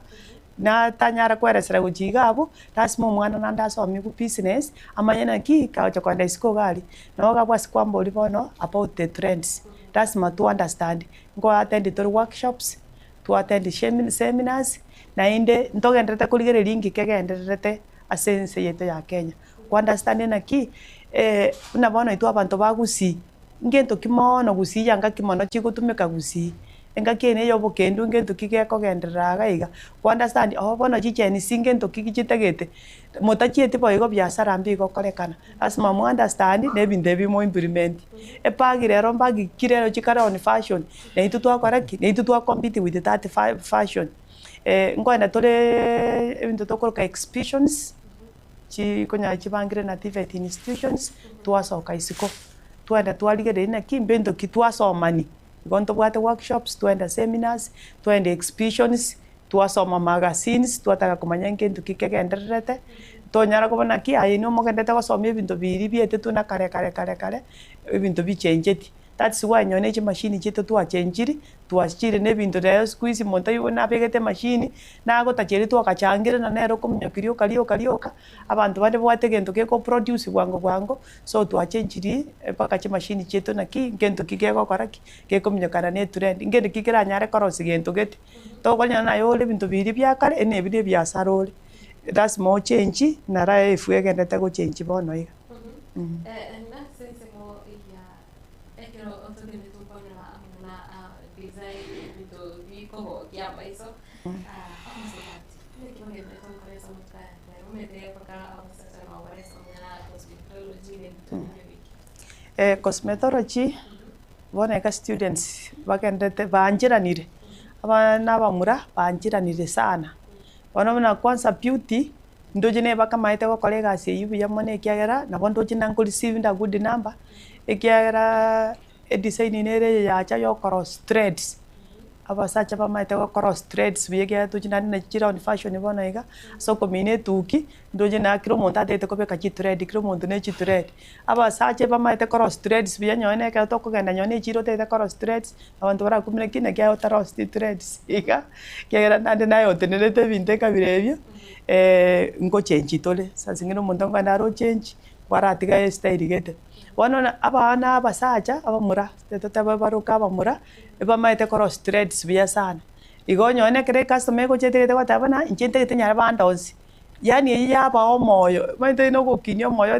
na tanyara kweresera guchiga abo tasimo mwana nanda asomi ku business amanyana ki ka chakwanda isiko gali no gabwa sikwambo libono about the trends tasima to understand ngo attend to workshops to attend seminars na inde ntogendete kuligere lingi kegenderete asense yeto ya Kenya ku understand na ki unabona itu abantu bagusi ngento kimono gusi yanga kimono chigutumika gusi enga kene yobo kendu ngento kigeko genderaga iga ku understand bona chicheni singento kigichitegete motachiete boigo biashara mbigo korekana asma mu understand nebinde bimo implement epagire rombagi kirero chikara on fashion na itu twakora ki na itu twa compete with that fashion ngoenda tole ebintu tokoroka exhibitions konya chibangire na TVET institutions twasoka isiko twenda twaligere na kimbendo kitwasomani gonto bwate workshops twenda seminars twenda exhibitions twasoma magazines twataka kumanya nkintu kikegendererete tonyara kubona ki ayino mogendete gosoma ebintu biri biete tuna kare ebintu bichenjeti that's why nyone chi machine chito twachenjiri twachire nebintu rero squeeze monta yona begete machine nago tachiri twakachangira na nero kumnyakirio kalioka abantu bande bwate gento keko produce bwango so twachenjiri paka chi machine chito naki gento kikego koraki keko mnyakana ne trend ngende kikira nyare korosi gento gete to konya na yo lebintu biri byakare ene bide byasarole that's more change na ra efu egendete go change bono iga cosmetology bona ka students bakendete banjiranire abana bamura banjiranire sana bona kwanza beauty ndojine bakamaite ko kolega se yubu yamone kiagera na bondo jina ko receive nda good number ekiagera design nere ya cha yo cross threads abasacha bamaite ko cross threads biege to jina na chira on fashion bona iga so komine tuki ndojina kiro monta tete ko beka chi thread kiro monta ne chi thread abasacha bamaite cross threads biye nyone ka to ko genda nyone chiro tete cross threads abantu bara kumine kina kya to cross threads iga kiagera nande nayo tenete binte kabirebyo ngo change tole sasingino monta ngana ro change waratiga style gete wana abana abasacha abamura tete baruka abamura ebamaite cross threads biya sana igonyo ne kere customer ko chete kwa tabana inchente nyara bandozi yani yaba omoyo maite no gokinyo moyo